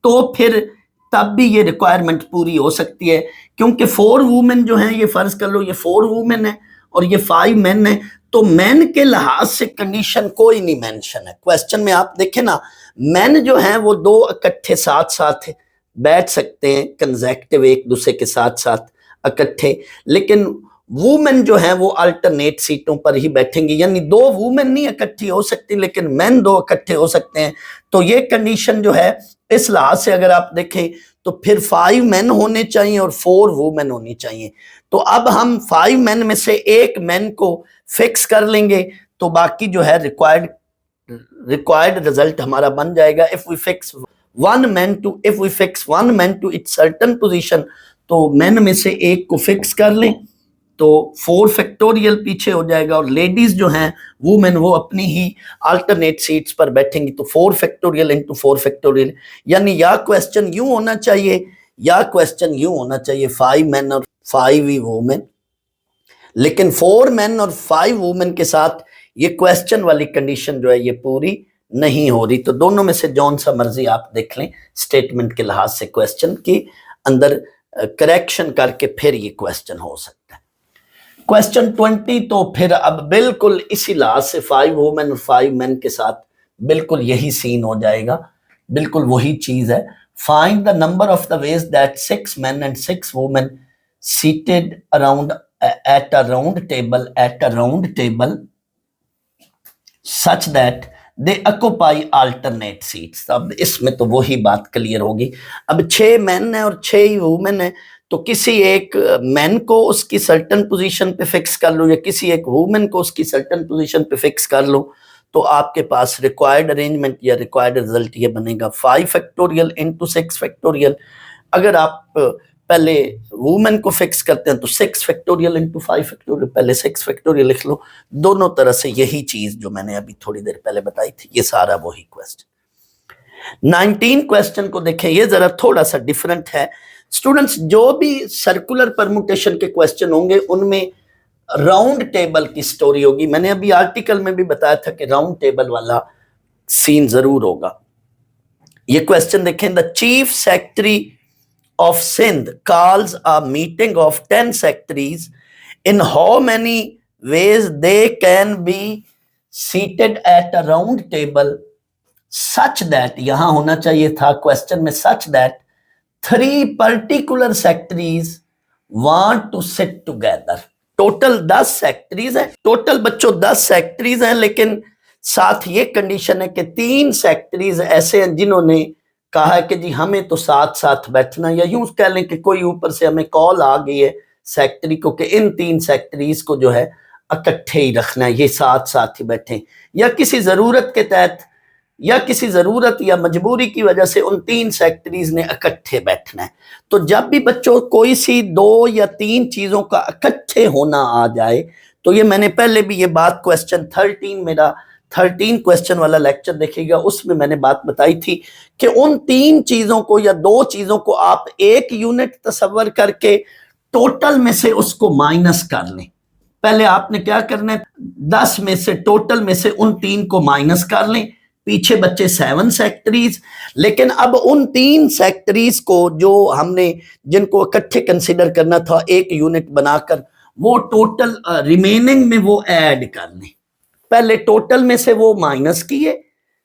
तो फिर तब भी ये रिक्वायरमेंट पूरी हो सकती है, क्योंकि 4 वुमेन जो हैं, ये फर्ज कर लो ये 4 वुमेन है और ये 5 मेन है, तो मैन के लिहाज से कंडीशन कोई नहीं मेंशन है क्वेश्चन में। आप देखें ना, मैन जो हैं वो 2 इकट्ठे साथ साथ बैठ सकते हैं, कंसेक्टिव एक दूसरे के साथ साथ इकट्ठे, लेकिन वुमेन जो है वो अल्टरनेट सीटों पर ही बैठेंगी। यानी 2 वुमेन नहीं इकट्ठी हो सकती, लेकिन मैन 2 इकट्ठे हो सकते हैं। तो ये कंडीशन जो है, इस लिहाज से अगर आप देखें तो फिर 5 मैन होने चाहिए और 4 वुमेन होनी चाहिए। तो अब हम 5 मैन में से एक मैन को फिक्स कर लेंगे, तो बाकी जो है रिक्वायर्ड रिजल्ट हमारा बन जाएगा। If we fix 1 man to its certain position, तो मैन में से एक को फिक्स कर लें तो 4 फैक्टोरियल पीछे हो जाएगा, और लेडीज जो हैं वुमेन वो अपनी ही अल्टरनेट सीट्स पर बैठेंगी। तो 4 फैक्टोरियल इंटू 4 फैक्टोरियल, यानी या क्वेश्चन यूं होना चाहिए, या क्वेश्चन यूं होना चाहिए 5 मैन और 5 ही वुमेन। लेकिन 4 मैन और 5 वुमेन के साथ ये क्वेश्चन वाली कंडीशन जो है ये पूरी नहीं हो रही। तो दोनों में से जौन सा मर्जी आप देख लें, स्टेटमेंट के लिहाज से क्वेश्चन के अंदर करेक्शन करके फिर ये क्वेश्चन हो सकता है। क्वेश्चन 20 तो फिर अब बिल्कुल इसी लिहाज से 5 वुमेन और 5 मेन के साथ बिल्कुल यही सीन हो जाएगा, बिल्कुल वही चीज है। Find the number of the ways that 6 men and 6 women seated around at a round table such that they occupy alternate seats. अब इसमें तो वही बात क्लियर होगी। अब 6 मैन है और 6 वुमेन है, तो किसी एक मैन को उसकी सर्टन पोजीशन पे फिक्स कर लो या किसी एक वुमेन को उसकी सर्टन पोजीशन पे फिक्स कर लो, तो आपके पास रिक्वायर्ड अरेंजमेंट या रिक्वायर्ड रिजल्ट ये बनेगा 5 फैक्टोरियल इंटू 6 फैक्टोरियल। अगर आप पहले वुमेन को फिक्स करते हैं तो 6 फैक्टोरियल इंटू 5 फैक्टोरियल, पहले 6 फैक्टोरियल लिख लो। दोनों तरह से यही चीज जो मैंने अभी थोड़ी देर पहले बताई थी, ये सारा वही क्वेश्चन। 19 क्वेश्चन को देखें, ये जरा थोड़ा सा डिफरेंट है। स्टूडेंट्स, जो भी सर्कुलर परमुटेशन के क्वेश्चन होंगे उनमें राउंड टेबल की स्टोरी होगी। मैंने अभी आर्टिकल में भी बताया था कि राउंड टेबल वाला सीन जरूर होगा। ये क्वेश्चन देखें, the chief secretary of Sindh calls a meeting of 10 secretaries. In how many ways they can be seated at a round table such that, यहां होना चाहिए था क्वेश्चन में such that 3 particular secretaries want to sit together. Total 10 secretaries हैं, टोटल बच्चों 10 सेक्रेटरीज हैं, लेकिन साथ ये कंडीशन है कि 3 सेक्रेटरीज ऐसे हैं जिन्होंने कहा है कि जी हमें तो साथ साथ बैठना, या यूं कह लें कि कोई ऊपर से हमें कॉल आ गई है सेक्रेटरी को कि इन 3 सेक्रेटरीज को जो है इकट्ठे ही रखना है, ये साथ साथ ही बैठे, या किसी जरूरत के तहत या किसी जरूरत या मजबूरी की वजह से उन 3 सेक्रेटरीज ने इकट्ठे बैठना है। तो जब भी बच्चों कोई सी 2 या 3 चीजों का इकट्ठे होना आ जाए, तो ये मैंने पहले भी ये बात क्वेश्चन 13 मेरा 13 क्वेश्चन वाला लेक्चर देखिएगा, उसमें मैंने बात बताई थी कि उन 3 चीजों को या 2 चीजों को आप एक यूनिट तस्वर करके टोटल में से उसको माइनस कर लें। पहले आपने क्या करना है, 10 में से टोटल में से उन 3 को माइनस कर लें, पीछे बच्चे 7 सेक्रेटरीज। लेकिन अब उन 3 सेक्रेटरीज को जो हमने जिनको इकट्ठे कंसिडर करना था एक यूनिट बनाकर, वो टोटल रिमेनिंग में वो ऐड कर लें। पहले टोटल में से वो माइनस किए,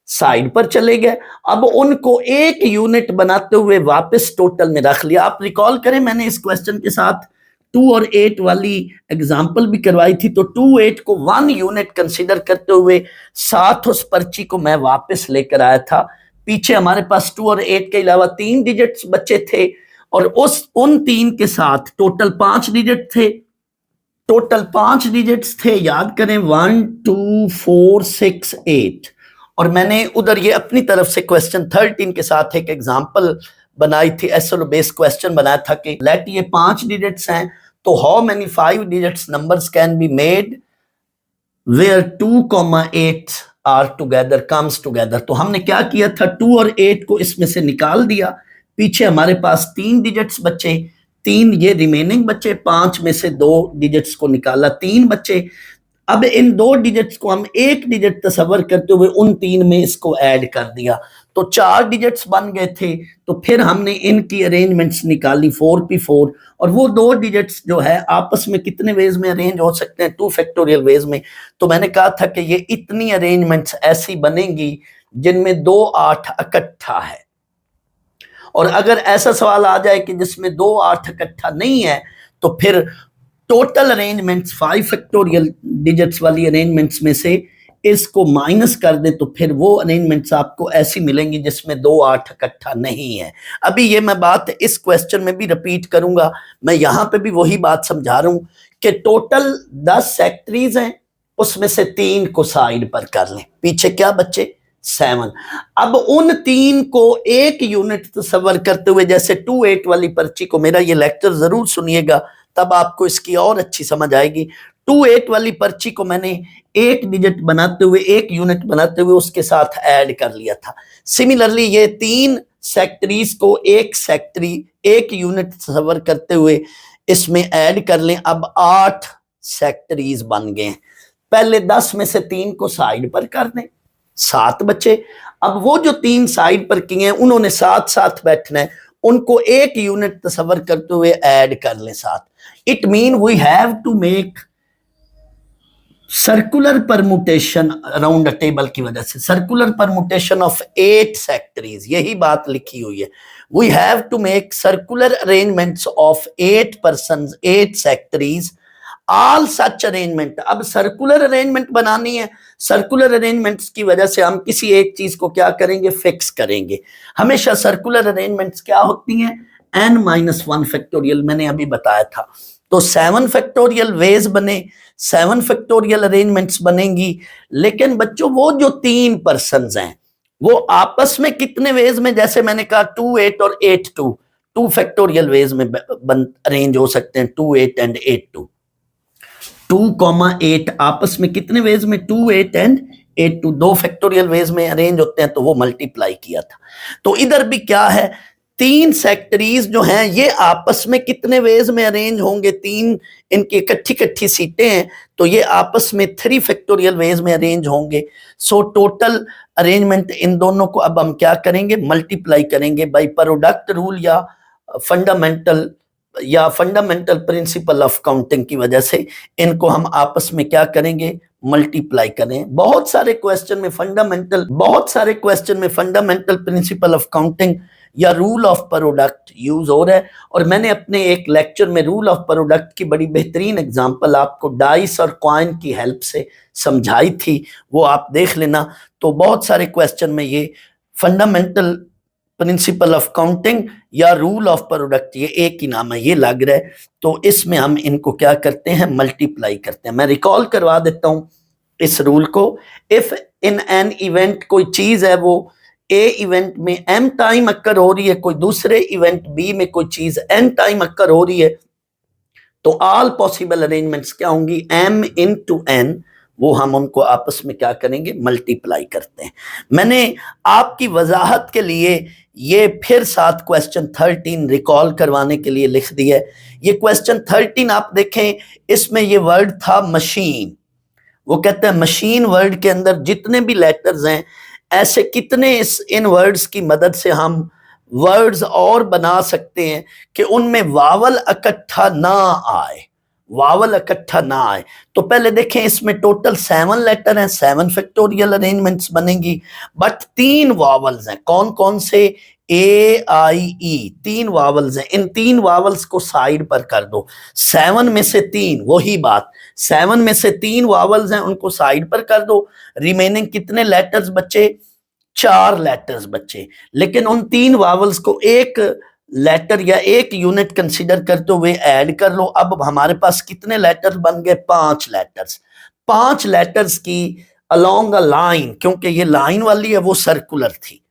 साइड पर चले गए, अब उनको एक यूनिट बनाते हुए वापस टोटल में रख लिया। आप रिकॉल करें, मैंने इस क्वेश्चन के साथ 2 और 8 वाली एग्जांपल भी करवाई थी। तो 2, 8 को 1 यूनिट कंसीडर करते हुए साथ उस पर्ची को मैं वापस लेकर आया था। पीछे हमारे पास 2 और 8 के अलावा 3 डिजिट्स बचे थे, और उन 3 के साथ टोटल 5 डिजिट थे। टोटल 5 डिजिट्स थे, याद करें, 1 2 4 6 8। और मैंने उधर ये अपनी तरफ से क्वेश्चन 13 के साथ एक एग्जांपल बनाई थी, एसएलओ बेस्ड क्वेश्चन बनाया था कि लेट ये 5 डिजिट्स हैं, तो how many 5 digits numbers can be made where 2,8 are together comes together. तो हमने क्या किया था, 2 और 8 को इसमें से निकाल दिया, पीछे हमारे पास 3 डिजिट्स बचे, 3 ये रिमेनिंग बचे, 5 में से 2 डिजिट्स को निकाला, 3 बचे। अब इन 2 डिजिट्स को हम एक डिजिट तस्वर करते हुए उन 3 में इसको ऐड कर दिया, तो 4 डिजिट्स बन गए थे। तो फिर हमने इनकी अरेंजमेंट्स निकाली 4p4, और वो 2 डिजिट्स जो है आपस में कितने वेज में अरेंज हो सकते हैं, 2 फैक्टोरियल वेज में। तो मैंने कहा था कि ये इतनी अरेंजमेंट्स ऐसी बनेंगी जिनमें 2 8 इकट्ठा है। और अगर ऐसा सवाल आ जाए कि जिसमें 2 8 इकट्ठा नहीं है, तो फिर टोटल अरेंजमेंट्स 5 फैक्टोरियल डिजिट्स वाली अरेंजमेंट्स में से इसको माइनस कर दे, तो फिर वो अरेंजमेंट्स आपको ऐसी मिलेंगी जिसमें 2 8 इकट्ठा नहीं है। अभी ये मैं बात इस क्वेश्चन में भी रिपीट करूंगा, मैं यहां पे भी वही बात समझा रहा हूं कि टोटल 10 सेक्रेटरीज हैं, उसमें से 3 को साइड पर कर लें, पीछे क्या बच्चे 7। अब उन 3 को एक यूनिट तस्वर करते हुए, जैसे 2 8 वाली पर्ची को, मेरा ये लेक्चर जरूर सुनिएगा तब आपको इसकी और अच्छी समझ आएगी। 2 8 वाली पर्ची को मैंने एक डिजिट बनाते हुए, एक यूनिट बनाते हुए उसके साथ ऐड कर लिया था। सिमिलरली ये 3 सेक्रेटरीज को एक सेक्रेटरी एक यूनिट तस्वर करते हुए इसमें ऐड कर लें। अब 8 सेक्रेटरीज बन गए। पहले 10 में से 3 को साइड पर कर दें, 7 बचे। अब वो जो 3 साइड पर किए हैं उन्होंने साथ साथ बैठना है, उनको एक यूनिट तस्वर करते हुए ऐड कर ले साथ। It mean we have to make circular permutation around a table की वजह से, सर्कुलर परमुटेशन ऑफ 8 सेक्रेटरीज, यही बात लिखी हुई है। We have to make circular arrangements of 8 persons, 8 secretaries all such arrangement. अब सर्कुलर अरेंजमेंट बनानी है, सर्कुलर अरेंजमेंट्स की वजह से हम किसी एक चीज को क्या करेंगे, फिक्स करेंगे। हमेशा सर्कुलर अरेंजमेंट्स क्या होती हैं, n-1 फैक्टोरियल, मैंने अभी बताया था। तो 7 फैक्टोरियल वेज बने, 7 फैक्टोरियल अरेंजमेंट्स बनेंगी, लेकिन बच्चों वो जो 3 पर्सन हैं वो आपस में कितने वेज में, जैसे मैंने कहा 2 8 और 8 2, 2 फैक्टोरियल वेज में अरेंज हो सकते हैं, 2 8 एंड 8 2। 2,8 आपस में कितने वेज में, 2 8 एंड 8 2, 2 फैक्टोरियल वेज में अरेंज होते हैं, तो वो मल्टीप्लाई किया था। तो इधर भी क्या है, 3 सेक्टरीज जो हैं ये आपस में कितने वेज में अरेंज होंगे, 3 इनकी इकट्ठी सीटें हैं, तो ये आपस में 3 फैक्टोरियल वेज में अरेंज होंगे। सो टोटल अरेंजमेंट इन दोनों को अब हम क्या करेंगे, मल्टीप्लाई करेंगे बाय प्रोडक्ट रूल या फंडामेंटल प्रिंसिपल ऑफ काउंटिंग की वजह से इनको हम आपस में क्या करेंगे, मल्टीप्लाई करें। बहुत सारे क्वेश्चन में फंडामेंटल प्रिंसिपल ऑफ काउंटिंग या रूल ऑफ प्रोडक्ट यूज हो रहा है, और मैंने अपने एक लेक्चर में रूल ऑफ प्रोडक्ट की बड़ी बेहतरीन एग्जांपल आपको डाइस और कॉइन की हेल्प से समझाई थी, वो आप देख लेना। तो बहुत सारे क्वेश्चन में ये फंडामेंटल प्रिंसिपल ऑफ काउंटिंग या रूल ऑफ प्रोडक्ट, ये एक ही नाम है, ये लग रहा है, तो इसमें हम इनको क्या करते हैं, मल्टीप्लाई करते हैं। मैं रिकॉल करवा देता हूं इस रूल को। इफ इन एन इवेंट कोई चीज है वो ए इवेंट में m टाइम अक्कर हो रही है, कोई दूसरे इवेंट b में कोई चीज n टाइम अक्कर हो रही है, तो ऑल पॉसिबल अरेंजमेंट्स क्या होंगी, m into n, वो हम उनको आपस में क्या करेंगे, मल्टीप्लाई करते हैं। मैंने आपकी वजाहत के लिए ये फिर साथ क्वेश्चन 13 रिकॉल करवाने के लिए लिख दिया है। ये क्वेश्चन 13 आप देखें, इसमें ये वर्ड था मशीन। वो कहते हैं मशीन वर्ड के अंदर जितने भी लेटर्स हैं, ऐसे कितने इन वर्ड्स की मदद से हम वर्ड्स और बना सकते हैं कि उनमें वावल इकट्ठा ना आए, वावल इकट्ठा ना आए। तो पहले देखें, इसमें टोटल 7 लेटर हैं, 7 फैक्टोरियल अरेंजमेंट्स बनेंगी, बट 3 वावल्स हैं। कौन कौन से, ए आई ई, 3 वावल्स हैं। इन 3 वावल्स को साइड पर कर दो, 7 में से 3, वही बात, 7 में से 3 वावल्स हैं, उनको साइड पर कर दो। रिमेनिंग कितने लेटर्स बचे, 4 लेटर्स बचे। लेकिन उन 3 वावल्स को एक लेटर या एक यूनिट कंसीडर करते हुए ऐड कर लो। अब हमारे पास कितने लेटर्स बन गए, 5 लेटर्स। 5 लेटर्स की अलोंग अ लाइन, क्योंकि ये लाइन वाली है, वो सर्कुलर थी,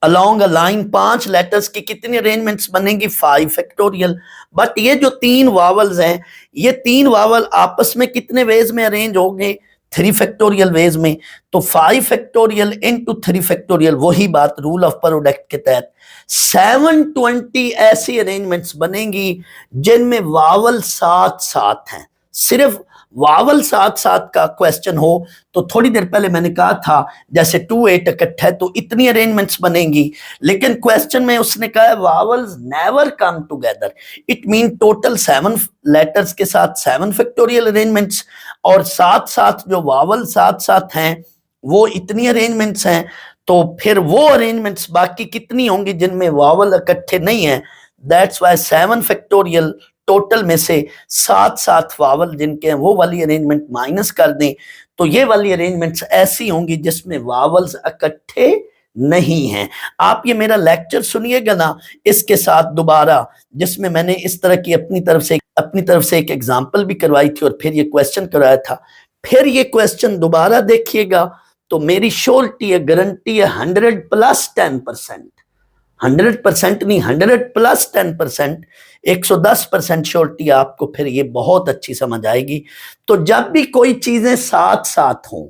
अलोंग अ लाइन 5 लेटर्स की कितनी अरेंजमेंट्स बनेंगी, 5 फैक्टोरियल। बट ये जो 3 वावल्स हैं, ये 3 वावल आपस में कितने वेज में अरेंज होंगे, 3 फैक्टोरियल वेज में। तो 5 फैक्टोरियल इंटू 3 फैक्टोरियल, वही बात रूल ऑफ प्रोडक्ट के तहत 720 ऐसी अरेंजमेंट्स बनेंगी जिनमें वावल साथ साथ हैं। सिर्फ वावल साथ साथ का क्वेश्चन हो तो थोड़ी देर पहले मैंने कहा था जैसे 2 8 इकट्ठा है तो इतनी अरेंजमेंट्स बनेंगी, लेकिन क्वेश्चन में उसने कहा है vowels never come together. It mean total 7 letters के साथ 7 फैक्टोरियल अरेंजमेंट्स, और साथ साथ जो वावल साथ साथ हैं वो इतनी अरेंजमेंट्स हैं। तो फिर वो अरेंजमेंट्स बाकी कितनी होंगी जिनमें वावल इकट्ठे नहीं है, दैट्स वाई 7 फैक्टोरियल टोटल में से 7 वावल जिनके हैं वो वाली अरेंजमेंट माइनस कर दें, तो ये वाली अरेंजमेंट्स ऐसी होंगी जिसमें वावल्स इकट्ठे नहीं हैं। आप ये मेरा लेक्चर सुनिएगा ना इसके साथ दोबारा, जिसमें मैंने इस तरह की अपनी तरफ से एक एग्जांपल भी करवाई थी और फिर ये क्वेश्चन कराया था। फिर ये क्वेश्चन दोबारा देखिएगा तो मेरी श्योरिटी है, गारंटी है 100 + 10%, 100% नहीं 100 + 10%, 110% श्योरिटी आपको फिर ये बहुत अच्छी समझ आएगी। तो जब भी कोई चीजें साथ साथ हों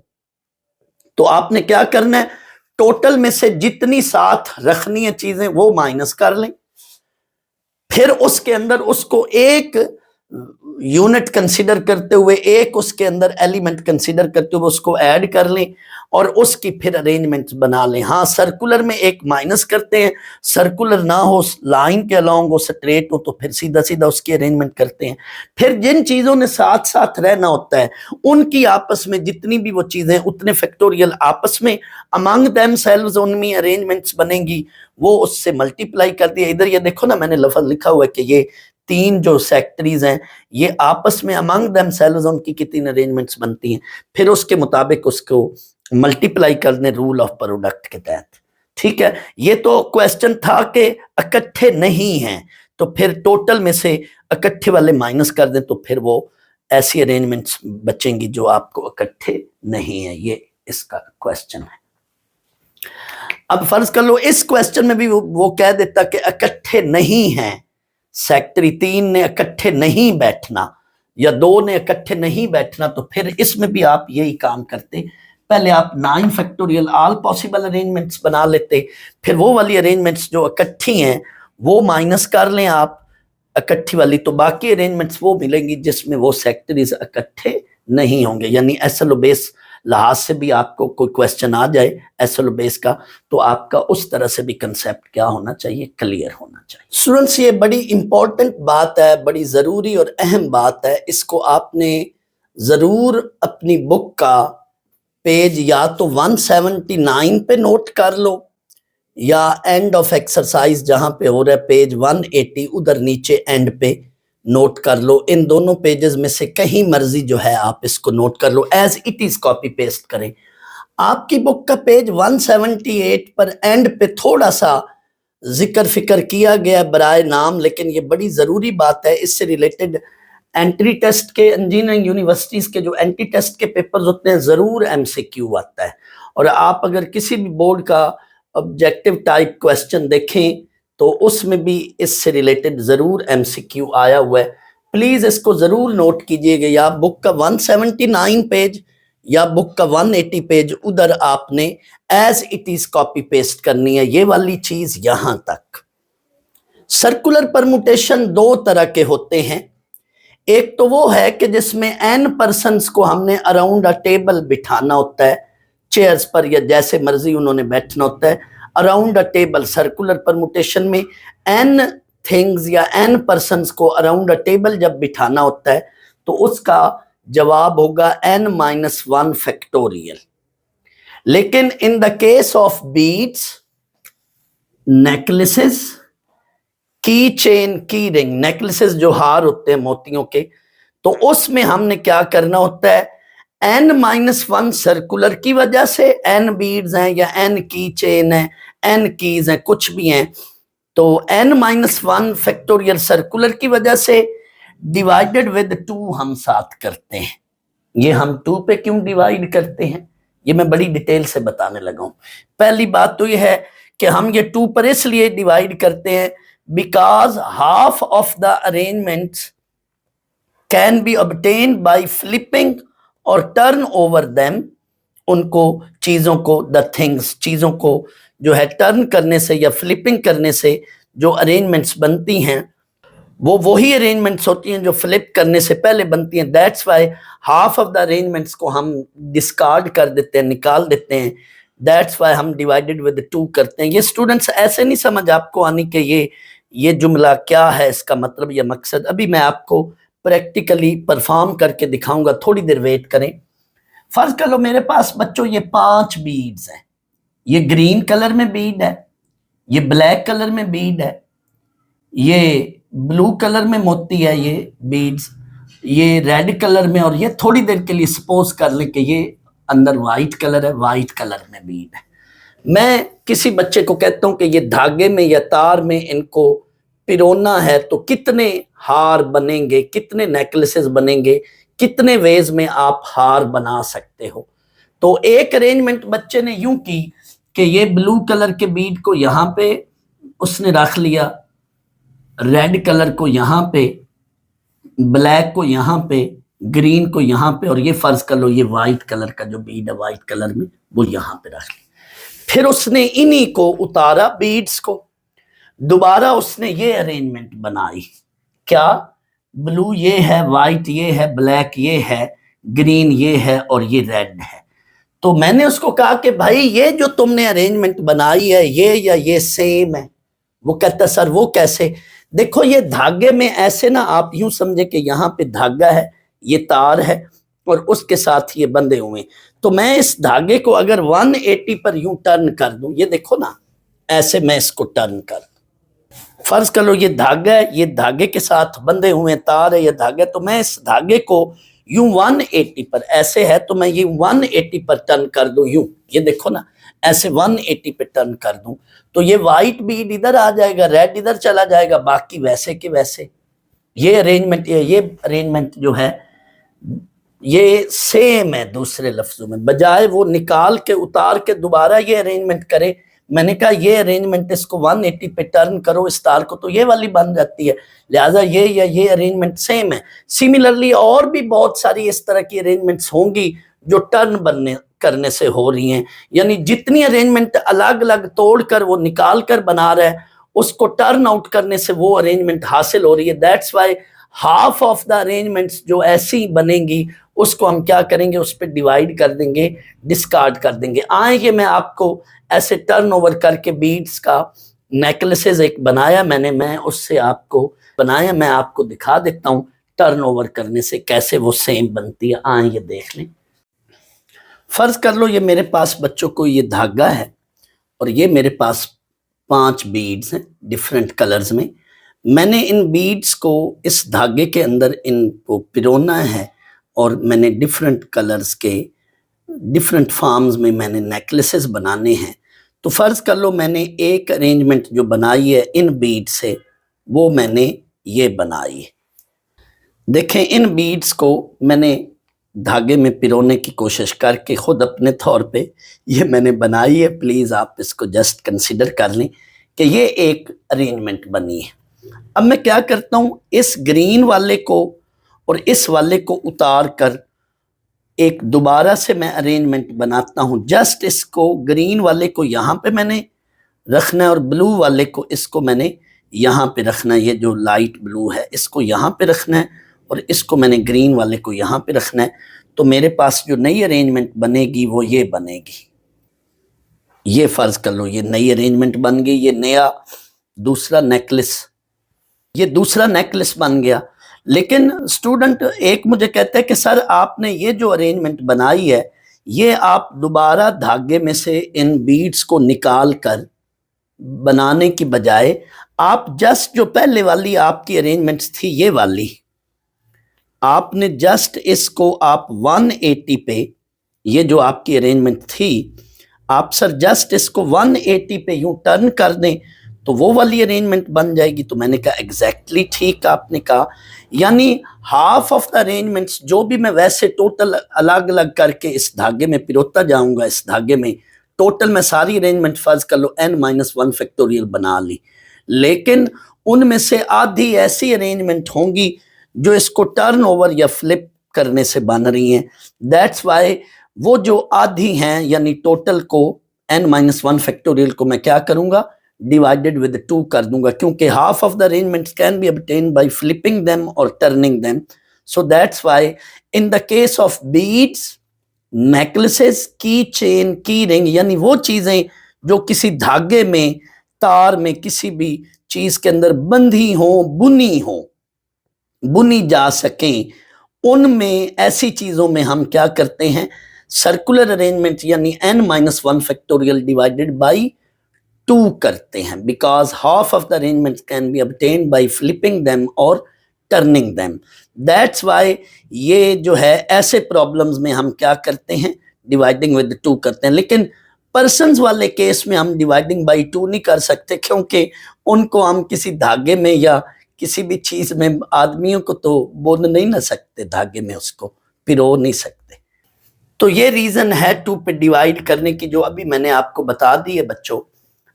तो आपने क्या करना है, टोटल में से जितनी साथ रखनी है चीजें वो माइनस कर लें, फिर उसके अंदर उसको एक यूनिट कंसीडर करते हुए, एक उसके अंदर एलिमेंट कंसीडर करते हुए उसको ऐड कर लें और उसकी फिर अरेंजमेंट बना लें। हाँ, सर्कुलर में एक माइनस करते हैं, सर्कुलर ना हो, लाइन के अलोंग हो, स्ट्रेट हो, तो फिर सीधा सीधा उसकी अरेंजमेंट करते हैं। फिर जिन चीजों ने साथ साथ रहना होता है उनकी आपस में जितनी भी वो चीजें उतने फैक्टोरियल आपस में अमंग देमसेल्व्स उनमें अरेंजमेंट्स बनेंगी, वो उससे मल्टीप्लाई कर दिया। इधर ये देखो ना, मैंने लफ्ज लिखा हुआ है कि ये तीन जो सेक्टरीज हैं ये आपस में अमंग देमसेल्व्स उनकी कितनी अरेंजमेंट्स बनती हैं, फिर उसके मुताबिक उसको मल्टीप्लाई करने रूल ऑफ प्रोडक्ट के तहत। ठीक है, ये तो क्वेश्चन था कि इकट्ठे नहीं हैं, तो फिर टोटल में से इकट्ठे वाले माइनस कर दें तो फिर वो ऐसी अरेंजमेंट्स बचेंगी जो आपको इकट्ठे नहीं है। ये इसका क्वेश्चन है। अब फर्ज कर लो इस क्वेश्चन में भी वो कह देता कि इकट्ठे नहीं हैं, सेक्टरी 3 ने इकट्ठे नहीं बैठना या 2 ने इकट्ठे नहीं बैठना, तो फिर इसमें भी आप यही काम करते, पहले आप 9 फैक्टोरियल ऑल पॉसिबल अरेंजमेंट्स बना लेते, फिर वो वाली अरेंजमेंट्स जो इकट्ठी हैं वो माइनस कर लें आप इकट्ठी वाली, तो बाकी अरेंजमेंट्स वो मिलेंगी जिसमें वो सेक्टरीज इकट्ठे नहीं होंगे। यानी एसएलओ बेस लिहाज से भी आपको कोई क्वेश्चन आ जाए एसएलओ बेस का, तो आपका उस तरह से भी कंसेप्ट क्या होना चाहिए, क्लियर होना चाहिए। स्टूडेंट्स ये बड़ी इंपॉर्टेंट बात है, बड़ी ज़रूरी और अहम बात है, इसको आपने ज़रूर अपनी बुक का पेज या तो 179 पे नोट कर लो या एंड ऑफ एक्सरसाइज जहां पे हो रहा है पेज 180 उधर नीचे एंड पे नोट कर लो। इन दोनों पेजेस में से कहीं मर्जी जो है आप इसको नोट कर लो, as it is copy paste करें। आपकी बुक का पेज 178 पर एंड पे थोड़ा सा जिक्र फिक्र किया गया बराए नाम, लेकिन ये बड़ी ज़रूरी बात है। इससे रिलेटेड एंट्री टेस्ट के, इंजीनियरिंग यूनिवर्सिटीज के जो एंट्री टेस्ट के पेपर्स होते हैं ज़रूर एमसीक्यू आता है, और आप अगर किसी भी बोर्ड का ऑब्जेक्टिव टाइप क्वेश्चन देखें तो उसमें भी इससे रिलेटेड ज़रूर एमसीक्यू आया हुआ है। प्लीज़ इसको ज़रूर नोट कीजिएगा, या बुक का 179 पेज या बुक का 180 पेज उधर आपने as it is copy paste करनी है, ये वाली चीज़ यहाँ तक। सर्कुलर परमुटेशन 2 तरह के होते हैं। एक तो वो है कि जिसमें n पर्सन्स को हमने अराउंड अ टेबल बिठाना होता है, चेयर्स पर या जैसे मर्जी उन्होंने बैठना होता है around a table. Circular permutation में n थिंग्स या n पर्सन्स को अराउंड अ टेबल जब बिठाना होता है तो उसका जवाब होगा n-1 फैक्टोरियल। लेकिन in the case of beads, necklaces, की चेन, की रिंग, नेकलेसेस जो हार होते हैं मोतियों के, तो उसमें हमने क्या करना होता है, n-1 सर्कुलर की वजह से, n बीड्स हैं या n की चेन है, n कीज हैं, कुछ भी हैं, तो n-1 फैक्टोरियल सर्कुलर की वजह से डिवाइडेड विद 2 हम साथ करते हैं। ये हम 2 पे क्यों डिवाइड करते हैं ये मैं बड़ी डिटेल से बताने लगा हूं। पहली बात तो ये है कि हम ये 2 पर इसलिए डिवाइड करते हैं because half of the arrangements can be obtained by flipping और टर्न ओवर देम। उनको चीज़ों को, द थिंग्स, चीज़ों को जो है टर्न करने से या फ्लिपिंग करने से जो अरेंजमेंट्स बनती हैं वो वही अरेंजमेंट्स होती हैं जो फ्लिप करने से पहले बनती हैं। That's why half of the arrangements को हम डिस्कार्ड कर देते हैं, निकाल देते हैं। दैट्स वाई हम डिवाइडेड विद 2 करते हैं। ये स्टूडेंट्स ऐसे नहीं समझ आपको आनी कि ये जुमला क्या है, इसका मतलब या मकसद। अभी मैं आपको प्रैक्टिकली परफॉर्म करके दिखाऊंगा, थोड़ी देर वेट करें। फर्ज कर लो मेरे पास बच्चों ये 5 बीड्स हैं। ये ग्रीन कलर में बीड है, ये ब्लैक कलर में बीड है, ये ब्लू कलर में मोती है ये बीड्स, ये रेड कलर में, और ये थोड़ी देर के लिए सपोज कर लें कि ये अंदर वाइट कलर है, वाइट कलर में बीड है। मैं किसी बच्चे को कहता हूं कि ये धागे में या तार में इनको पिरोना है तो कितने हार बनेंगे, कितने नेकलेसेस बनेंगे, कितने वेज में आप हार बना सकते हो। तो एक अरेंजमेंट बच्चे ने यूं की कि ये ब्लू कलर के बीड को यहाँ पे उसने रख लिया, रेड कलर को यहाँ पे, ब्लैक को यहाँ पे, ग्रीन को यहाँ पे, और ये फर्ज कर लो ये वाइट कलर का जो बीड है वाइट कलर में वो यहाँ पे रख लिया। फिर उसने इन्हीं को उतारा बीड्स को, दोबारा उसने ये अरेंजमेंट बनाई। क्या? ब्लू ये है, वाइट ये है, ब्लैक ये है, ग्रीन ये है और ये रेड है। तो मैंने उसको कहा कि भाई ये जो तुमने अरेंजमेंट बनाई है ये या ये सेम है। वो कहता सर वो कैसे? देखो ये धागे में ऐसे ना आप यूं समझे कि यहाँ पे धागा है, ये तार है और उसके साथ ये बंधे हुए। तो मैं इस धागे को अगर 180 पर यूं टर्न कर दूं, ये देखो ना ऐसे मैं इसको टर्न कर दूं, फर्ज कर लो ये धागा है, ये धागे के साथ बंधे हुए तार है, ये धागा है, तो मैं इस धागे को यूं 180 पर, ऐसे है तो मैं ये 180 पर टर्न कर दूं, यूं, ये देखो ना, ऐसे 180 पे टर्न कर दूं, तो ये व्हाइट बीड इधर आ जाएगा, रेड इधर चला जाएगा, बाकी वैसे के वैसे। ये अरेंजमेंट जो है ये सेम है, दूसरे लफ्जों में, बजाय वो निकाल के उतार के दोबारा ये अरेंजमेंट करे, मैंने कहा ये अरेंजमेंट इसको 180 पे टर्न करो इस तार को, तो ये वाली बन जाती है, लिहाजा ये अरेंजमेंट सेम है। सिमिलरली और भी बहुत सारी इस तरह की अरेंजमेंट्स होंगी जो टर्न करने से हो रही हैं, यानी जितनी अरेंजमेंट अलग अलग तोड़कर वो निकाल कर बना रहा है, उसको टर्न आउट करने से वो अरेंजमेंट हासिल हो रही है। That's why half of the arrangements जो ऐसी बनेंगी उसको हम क्या करेंगे, उस पर डिवाइड कर देंगे, डिस्कार्ड कर देंगे। आएंगे, मैं आपको ऐसे टर्न ओवर करके बीड्स का नेकलेसेस एक बनाया मैं उससे आपको बनाया, मैं आपको दिखा देता हूँ टर्न ओवर करने से कैसे वो सेम बनती है। आए ये देख लें। फर्ज कर लो ये मेरे पास बच्चों को ये धागा है और ये मेरे पास 5 बीड्स हैं डिफरेंट कलर्स में। मैंने इन बीड्स को इस धागे के अंदर इनको पिरोना है और मैंने डिफरेंट कलर्स के डिफरेंट फॉर्म्स में मैंने नेकलेसेस बनाने हैं। तो फर्ज कर लो मैंने एक अरेंजमेंट जो बनाई है इन बीड से, वो मैंने ये बनाई है। देखें इन बीड्स को मैंने धागे में पिरोने की कोशिश करके खुद अपने तौर पे ये मैंने बनाई है। प्लीज़ आप इसको जस्ट कंसिडर कर लें कि ये एक अरेंजमेंट बनी है। अब मैं क्या करता हूँ, इस ग्रीन वाले को और इस वाले को उतार कर एक दोबारा से मैं अरेंजमेंट बनाता हूँ। जस्ट इसको ग्रीन वाले को यहाँ पे मैंने रखना है और ब्लू वाले को इसको मैंने यहाँ पे रखना है। ये जो लाइट ब्लू है इसको यहाँ पे रखना है और इसको मैंने ग्रीन वाले को यहाँ पे रखना है। तो मेरे पास जो नई अरेंजमेंट बनेगी वो ये बनेगी। ये फर्ज कर लो ये नई अरेंजमेंट बन गई, ये नया दूसरा नेकलेस, ये दूसरा नेकलेस बन गया। लेकिन स्टूडेंट एक मुझे कहता है कि सर आपने ये जो अरेंजमेंट बनाई है ये आप दोबारा धागे में से इन बीड्स को निकाल कर बनाने की बजाय आप जस्ट जो पहले वाली आपकी अरेंजमेंट्स थी ये वाली, आपने जस्ट इसको आप 180 पे, ये जो आपकी अरेंजमेंट थी, आप सर जस्ट इसको 180 पे यूं टर्न कर दें तो वो वाली अरेंजमेंट बन जाएगी। तो मैंने कहा एग्जैक्टली ठीक आपने कहा, यानी हाफ ऑफ द अरेंजमेंट्स जो भी मैं वैसे टोटल अलग अलग करके इस धागे में पिरोता जाऊंगा, इस धागे में टोटल मैं सारी अरेंजमेंट फर्ज कर लो n-1 फैक्टोरियल बना ली, लेकिन उनमें से आधी ऐसी अरेंजमेंट होंगी जो इसको टर्न ओवर या फ्लिप करने से बन रही हैं। दैट्स वाई वो जो आधी हैं यानी टोटल को n-1 फैक्टोरियल को मैं क्या करूंगा, डिवाइडेड विद 2 कर दूंगा, क्योंकि half of the arrangements can be obtained by flipping them और turning them. So that's why in the case of beads, necklaces, की चेन, की रिंग, यानी वो चीजें जो किसी धागे में, तार में, किसी भी चीज के अंदर बंधी हो, बुनी जा सकें, उनमें ऐसी चीजों में हम क्या करते हैं, सर्कुलर अरेंजमेंट यानी n-1 फैक्टोरियल डिवाइडेड बाई 2 करते हैं, because half of the arrangement can be obtained by flipping them और टर्निंग देम। दैट्स वाई ये जो है ऐसे प्रॉब्लम्स में हम क्या करते हैं, डिवाइडिंग विद 2 करते हैं। लेकिन पर्सन्स वाले केस में हम डिवाइडिंग बाई 2 नहीं कर सकते, क्योंकि उनको हम किसी धागे में या किसी भी चीज में, आदमियों को तो बुन नहीं ना सकते, धागे में उसको पिरो नहीं सकते। तो ये रीजन है 2 पे डिवाइड करने की, जो अभी मैंने आपको बता दी है बच्चों।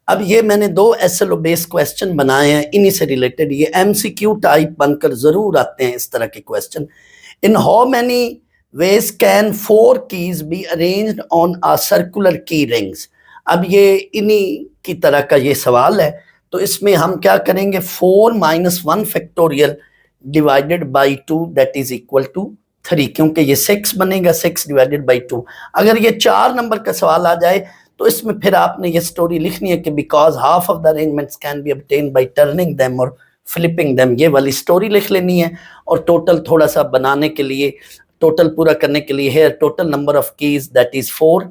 अब ये मैंने 2 SLO बेस्ड क्वेश्चन बनाए हैं, इन्हीं से रिलेटेड ये MCQ टाइप बनकर जरूर आते हैं इस तरह के question. In how many ways can 4 keys be arranged on a circular की रिंग्स। अब ये इन्हीं की तरह का ये सवाल है, तो इसमें हम क्या करेंगे, 4-1 factorial divided by 2 that is equal to 3, क्योंकि ये 6 बनेगा, 6 डिवाइडेड बाई 2। अगर ये 4 नंबर का सवाल आ जाए तो इसमें फिर आपने ये स्टोरी लिखनी है कि because half of the arrangements can be obtained bye turning them और फ्लिपिंग देम, ये वाली स्टोरी लिख लेनी है। और टोटल थोड़ा सा बनाने के लिए, टोटल पूरा करने के लिए है total number of keys that is 4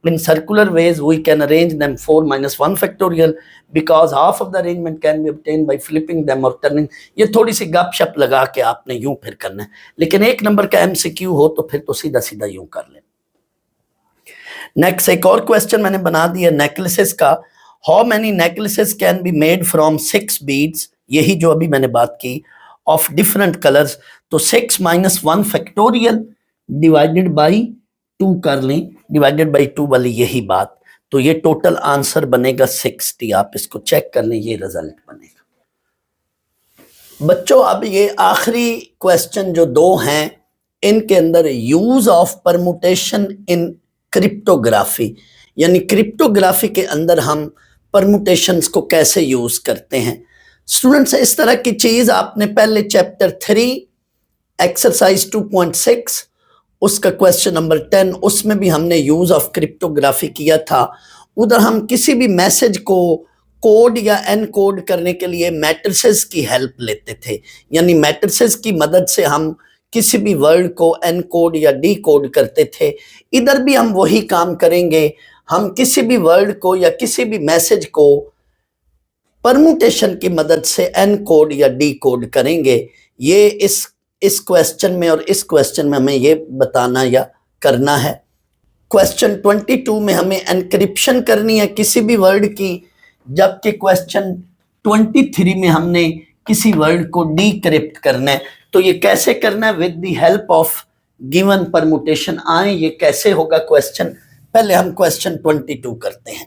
in circular ways we can arrange them 4 minus 1 factorial because half of the arrangement can be obtained by flipping them or turning. ये थोड़ी सी गपशप लगा के आपने यूं फिर करना है, लेकिन एक नंबर का MCQ हो तो फिर तो सीधा सीधा यूं कर ले। नेक्स्ट एक और क्वेश्चन मैंने बना दिया नेकलेसेस का। How many necklaces can be made from 6 beads, यही जो अभी मैंने बात की, ऑफ डिफरेंट कलर्स। तो 6 minus 1 फैक्टोरियल डिवाइडेड बाई 2 कर लें, डिवाइडेड बाई 2 वाली यही बात, तो ये टोटल आंसर बनेगा 60। आप इसको चेक कर लें, ये रिजल्ट बनेगा। बच्चों अब ये आखिरी क्वेश्चन जो 2 हैं, इनके अंदर use of permutation in cryptography, यानी क्रिप्टोग्राफी के अंदर हम परमुटेशंस को कैसे यूज करते हैं। स्टूडेंट्स इस तरह की चीज आपने पहले चैप्टर 3 एक्सरसाइज 2.6 उसका क्वेश्चन नंबर 10 उसमें भी हमने यूज ऑफ क्रिप्टोग्राफी किया था। उधर हम किसी भी मैसेज को कोड या एनकोड करने के लिए मैट्रिसेस की हेल्प लेते थे, यानी मैट्रिसेस की मदद से हम किसी भी वर्ड को एनकोड या डीकोड करते थे। इधर भी हम वही काम करेंगे, हम किसी भी वर्ड को या किसी भी मैसेज को परमुटेशन की मदद से एनकोड या डीकोड करेंगे। ये इस क्वेश्चन में और इस क्वेश्चन में हमें ये बताना या करना है। क्वेश्चन 22 में हमें एनक्रिप्शन करनी है किसी भी वर्ड की, जबकि क्वेश्चन 23 में हमने किसी वर्ड को डीक्रिप्ट करना है। तो ये कैसे करना है? With the help of given permutation. आए ये कैसे होगा क्वेश्चन, पहले हम क्वेश्चन 22 करते हैं।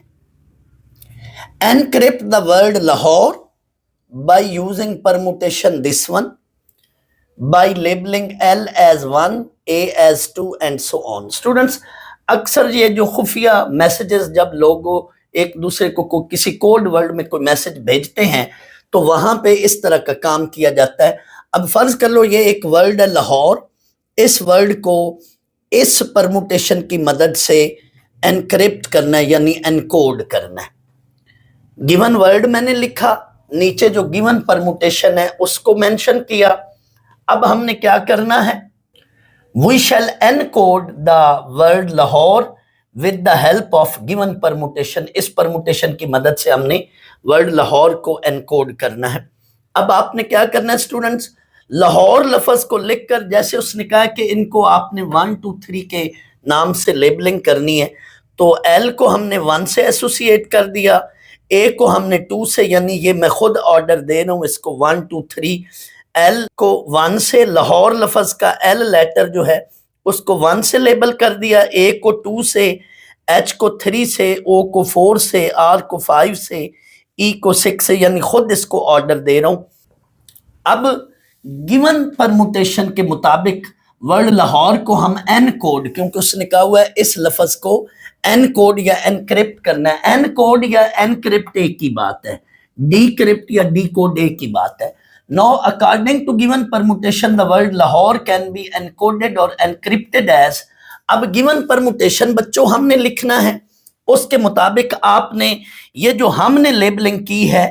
Encrypt the word Lahore by using permutation this one by labeling L as 1, A as 2 and so on. Students अक्सर ये जो खुफिया मैसेजेस जब लोग एक दूसरे को किसी कोड वर्ड में कोई मैसेज भेजते हैं तो वहां पे इस तरह का काम किया जाता है। अब फर्ज कर लो ये एक वर्ड है लाहौर, इस वर्ड को इस परमुटेशन की मदद से एनक्रिप्ट करना है यानी एनकोड करना है। गिवन वर्ड मैंने लिखा, नीचे जो गिवन परमुटेशन है उसको मेंशन किया। अब हमने क्या करना है? We shall encode the word Lahore with the help of given permutation. इस परमुटेशन की मदद से हमने वर्ड लाहौर को एनकोड करना है। अब आपने क्या करना है स्टूडेंट्स, लाहौर लफ्ज को लिखकर, जैसे उसने कहा कि इनको आपने 1 2 3 के नाम से लेबलिंग करनी है, तो एल को हमने 1 से एसोसिएट कर दिया, ए को हमने 2 से, यानी ये मैं खुद ऑर्डर दे रहा हूं इसको 1 2 3। एल को 1 से, लाहौर लफ्ज का एल लेटर जो है उसको 1 से लेबल कर दिया, ए को 2 से, एच को 3 से, ओ को 4 से, आर को 5 से, ई को 6 से, यानी खुद इसको ऑर्डर दे रहा हूं। अब गिवन परमुटेशन के मुताबिक वर्ड लाहौर को हम एन कोड, क्योंकि उसने कहा हुआ है इस लफ्ज को एन कोड या एनक्रिप्ट करना है। एन कोड या एनक्रिप्ट एक ही बात है, डीक्रिप्ट या डी कोड एक ही बात है। Now, according to given permutation, the word Lahore can be encoded or encrypted as। अब given permutation बच्चों हमने लिखना है, उसके मुताबिक आपने ये जो हमने लेबलिंग की है,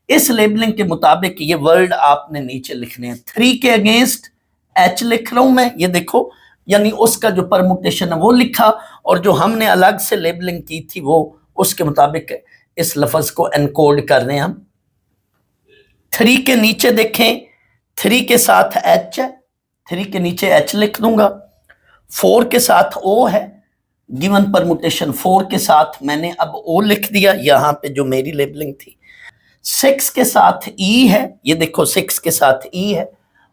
इस लेबलिंग के मुताबिक ये वर्ड आपने नीचे लिखने हैं। 3 के अगेंस्ट H लिख रहा हूं मैं, ये देखो, यानी उसका जो परमुटेशन है वो लिखा, और जो हमने अलग से लेबलिंग की थी वो उसके मुताबिक इस लफ्ज को एनकोड कर रहे हैं हम। 3 के नीचे देखें, 3 के साथ H है, 3 के नीचे H लिख दूंगा। 4 के साथ O है, गिवन परमुटेशन 4 के साथ मैंने अब O लिख दिया यहां पे जो मेरी लेबलिंग थी। 6 के साथ E है, ये देखो 6 के साथ E है।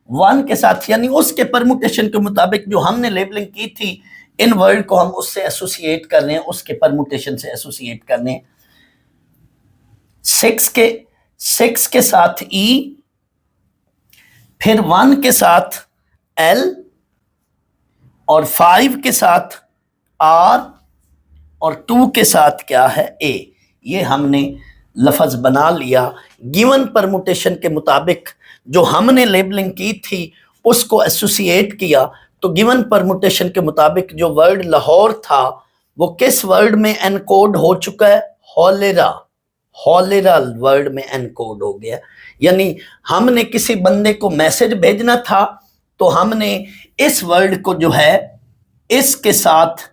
1 के साथ, यानी उसके परमुटेशन के मुताबिक जो हमने लेबलिंग की थी, इन वर्ड को हम उससे एसोसिएट कर रहे हैं, उसके परमुटेशन से एसोसिएट कर रहे हैं। 6 के साथ E, फिर 1 के साथ L, और 5 के साथ R, और 2 के साथ क्या है A। ये हमने लफ्ज बना लिया। गिवन परमुटेशन के मुताबिक जो हमने लेबलिंग की थी उसको एसोसिएट किया, तो गिवन परमुटेशन के मुताबिक जो वर्ड लाहौर था वो किस वर्ड में एनकोड हो चुका है? हॉलेरा। हॉलेरा वर्ड में एनकोड हो गया। यानी हमने किसी बंदे को मैसेज भेजना था तो हमने इस वर्ड को जो है इसके साथ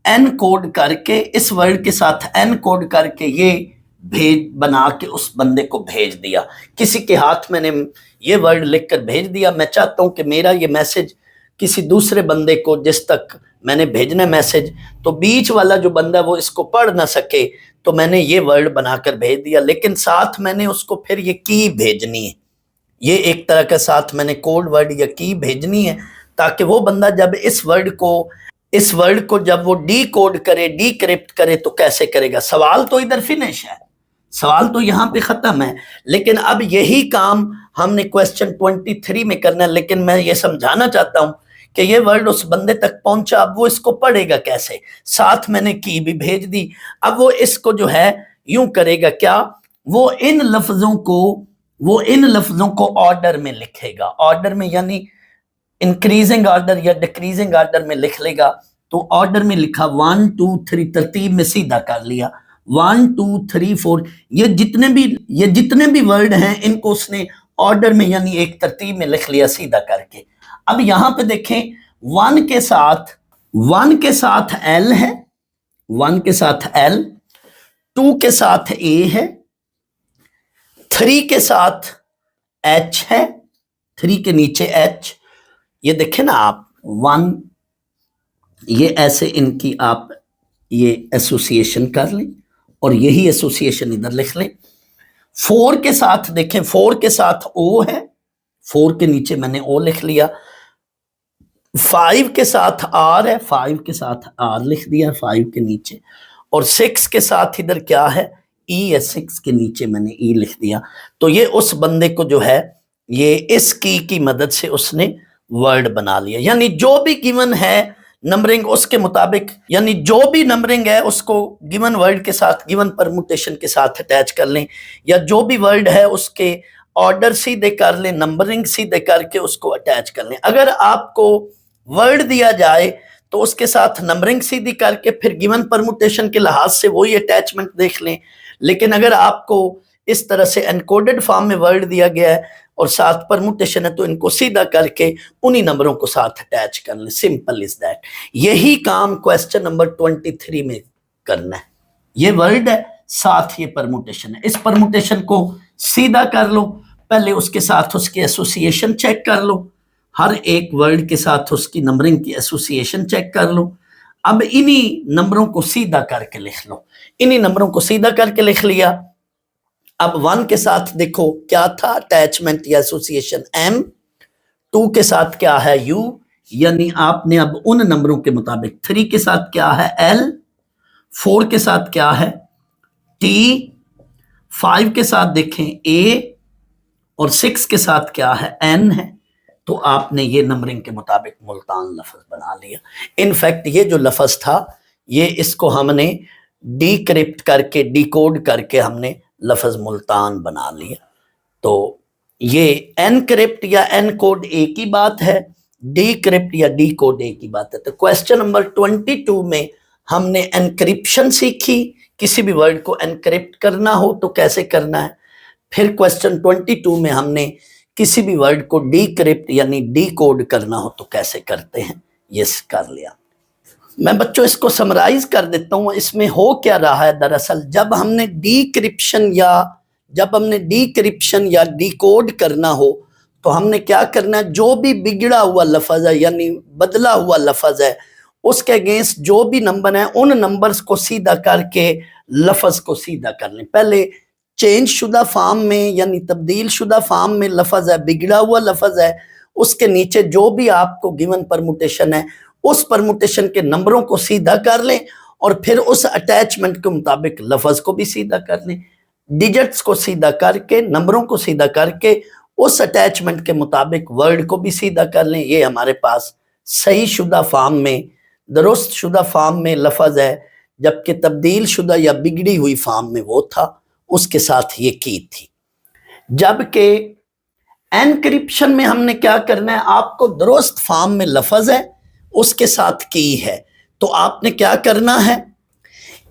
एन कोड करके, इस वर्ड के साथ एन कोड करके ये भेज बना के उस बंदे को भेज दिया। किसी के हाथ मैंने ये वर्ड लिखकर भेज दिया। मैं चाहता हूं कि मेरा ये मैसेज किसी दूसरे बंदे को, जिस तक मैंने भेजना मैसेज, तो बीच वाला जो बंदा वो इसको पढ़ ना सके, तो मैंने ये वर्ड बनाकर भेज दिया। लेकिन साथ मैंने उसको फिर ये की भेजनी है, ये एक तरह का साथ मैंने कोड वर्ड या की भेजनी है, ताकि वो बंदा जब इस वर्ड को जब वो डी कोड करे, डीक्रिप्ट करे, तो कैसे करेगा। सवाल तो इधर फिनिश है, सवाल तो यहाँ पे खत्म है। लेकिन अब यही काम हमने क्वेश्चन 23 में करना है। लेकिन मैं ये समझाना चाहता हूँ कि ये वर्ड उस बंदे तक पहुंचा, अब वो इसको पढ़ेगा कैसे। साथ मैंने की भी भेज दी। अब वो इसको जो है यूं करेगा क्या, वो इन लफ्जों को ऑर्डर में लिखेगा। ऑर्डर में यानी इंक्रीजिंग ऑर्डर या डिक्रीजिंग ऑर्डर में लिख लेगा। तो ऑर्डर में लिखा 1 2 3, तरतीब में सीधा कर लिया 1 2 3 4। ये जितने भी वर्ड हैं इनको उसने ऑर्डर में यानी एक तरतीब में लिख लिया सीधा करके। अब यहां पे देखें, 1 के साथ एल है, 1 के साथ एल, 2 के साथ ए है, 3 के साथ एच है, 3 के नीचे एच। ये देखें ना आप, 1 ये ऐसे इनकी आप ये एसोसिएशन कर लें और यही एसोसिएशन इधर लिख लें। 4 के साथ देखें, 4 के साथ ओ है, 4 के नीचे मैंने ओ लिख लिया। 5 के साथ आर है, 5 के साथ आर लिख दिया 5 के नीचे। और 6 के साथ इधर क्या है, ई है, 6 के नीचे मैंने ई लिख दिया। तो ये उस बंदे को जो है ये इस की मदद से उसने वर्ड बना लिया। यानी जो भी गिवन है नंबरिंग उसके मुताबिक, यानी जो भी नंबरिंग है उसको गिवन वर्ड के साथ, गिवन परमुटेशन के साथ अटैच कर लें, या जो भी वर्ड है उसके ऑर्डर सीधे कर लें, नंबरिंग सीधे करके उसको अटैच कर लें। अगर आपको वर्ड दिया जाए तो उसके साथ नंबरिंग सीधी करके फिर गिवन परमुटेशन के लिहाज से वही अटैचमेंट देख लें। लेकिन अगर आपको इस तरह से एनकोडेड फॉर्म में वर्ड दिया गया है और साथ परमुटेशन है, तो इनको सीधा करके उन्हीं नंबरों को साथ अटैच कर लें। Simple is that. यही काम क्वेश्चन नंबर 23 में करना है। ये वर्ड है, साथ ये परमुटेशन है। इस परमुटेशन को सीधा कर लो, पहले उसके साथ उसकी एसोसिएशन चेक कर लो, हर एक वर्ड के साथ उसकी नंबरिंग की एसोसिएशन चेक कर लो। अब इन्हीं नंबरों को सीधा करके लिख लो। इन्हीं नंबरों को सीधा करके लिख लिया। अब 1 के साथ देखो क्या था अटैचमेंट या एसोसिएशन, एम। 2 के साथ क्या है, यू, यानी आपने अब उन नंबरों के मुताबिक। 3 के साथ क्या है, एल। 4 के साथ क्या है, टी। 5 के साथ देखें ए, और 6 के साथ क्या है, एन है। तो आपने ये नंबरिंग के मुताबिक मुल्तान लफ्ज बना लिया। इनफैक्ट ये जो लफ्ज था ये इसको हमने डीक्रिप्ट करके, डिकोड करके हमने लफ्ज मुल्तान बना लिया। तो ये एनक्रिप्ट या एनकोड एक ही बात है, डीक्रिप्ट या डीकोड एक ही बात है। तो क्वेश्चन नंबर 22 में हमने एनक्रिप्शन सीखी, किसी भी वर्ड को एनक्रिप्ट करना हो तो कैसे करना है। फिर क्वेश्चन 22 में हमने किसी भी वर्ड को डीक्रिप्ट यानी डीकोड करना हो तो कैसे करते हैं, ये कर लिया। मैं बच्चों इसको समराइज कर देता हूं। इसमें हो क्या रहा है, दरअसल जब हमने डीक्रिप्शन या डिकोड करना हो तो हमने क्या करना है, जो भी बिगड़ा हुआ लफ्ज है यानी बदला हुआ लफ्ज है उसके अगेंस्ट जो भी नंबर है उन नंबर्स को सीधा करके लफ्ज को सीधा कर लें। पहले चेंज शुदा फॉर्म में यानी तब्दील शुदा फॉर्म में लफ्ज है, बिगड़ा हुआ लफ्ज है, उसके नीचे जो भी आपको गिवन परमुटेशन है उस परमुटेशन के नंबरों को सीधा कर लें और फिर उस अटैचमेंट के मुताबिक लफ्ज को भी सीधा कर लें। डिजिट्स को सीधा करके, नंबरों को सीधा करके उस अटैचमेंट के मुताबिक वर्ड को भी सीधा कर लें। ये हमारे पास सही शुदा फॉर्म में, दुरुस्त शुदा फॉर्म में लफ्ज है, जबकि तब्दील शुदा या बिगड़ी हुई फॉर्म में वो था, उसके साथ ये की थी। जबकि एनक्रिप्शन में हमने क्या करना है, आपको दुरुस्त फॉर्म में लफ्ज है उसके साथ की है, तो आपने क्या करना है,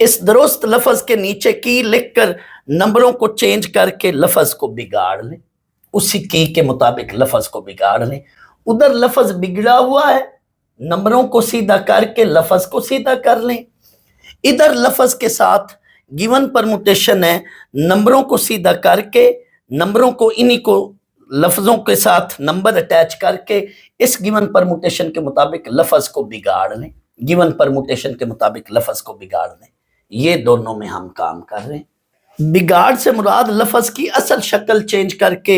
इस दुरुस्त लफ्ज के नीचे की लिखकर नंबरों को चेंज करके लफ्ज को बिगाड़ लें, उसी की के मुताबिक लफ्ज को बिगाड़ लें। उधर लफ्ज बिगड़ा हुआ है नंबरों को सीधा करके लफ्ज को सीधा कर लें। इधर लफ्ज के साथ गिवन परमुटेशन है, नंबरों को सीधा करके, नंबरों को इन्हीं को लफ्जों के साथ नंबर अटैच करके इस गिवन परमुटेशन के मुताबिक लफ्ज को बिगाड़ लें, गिवन परमुटेशन के मुताबिक लफ्ज को बिगाड़ लें। ये दोनों में हम काम कर रहे हैं। बिगाड़ से मुराद लफ्ज की असल शक्ल चेंज करके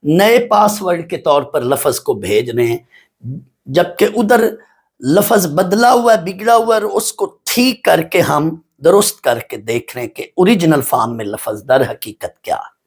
नए पासवर्ड के तौर पर लफ्ज को भेज रहे हैं, जबकि उधर लफ्ज बदला हुआ है, बिगड़ा हुआ है, और उसको ठीक करके हम दुरुस्त करके देख रहे हैं कि ओरिजिनल फॉर्म में लफ्ज दर हकीकत क्या है।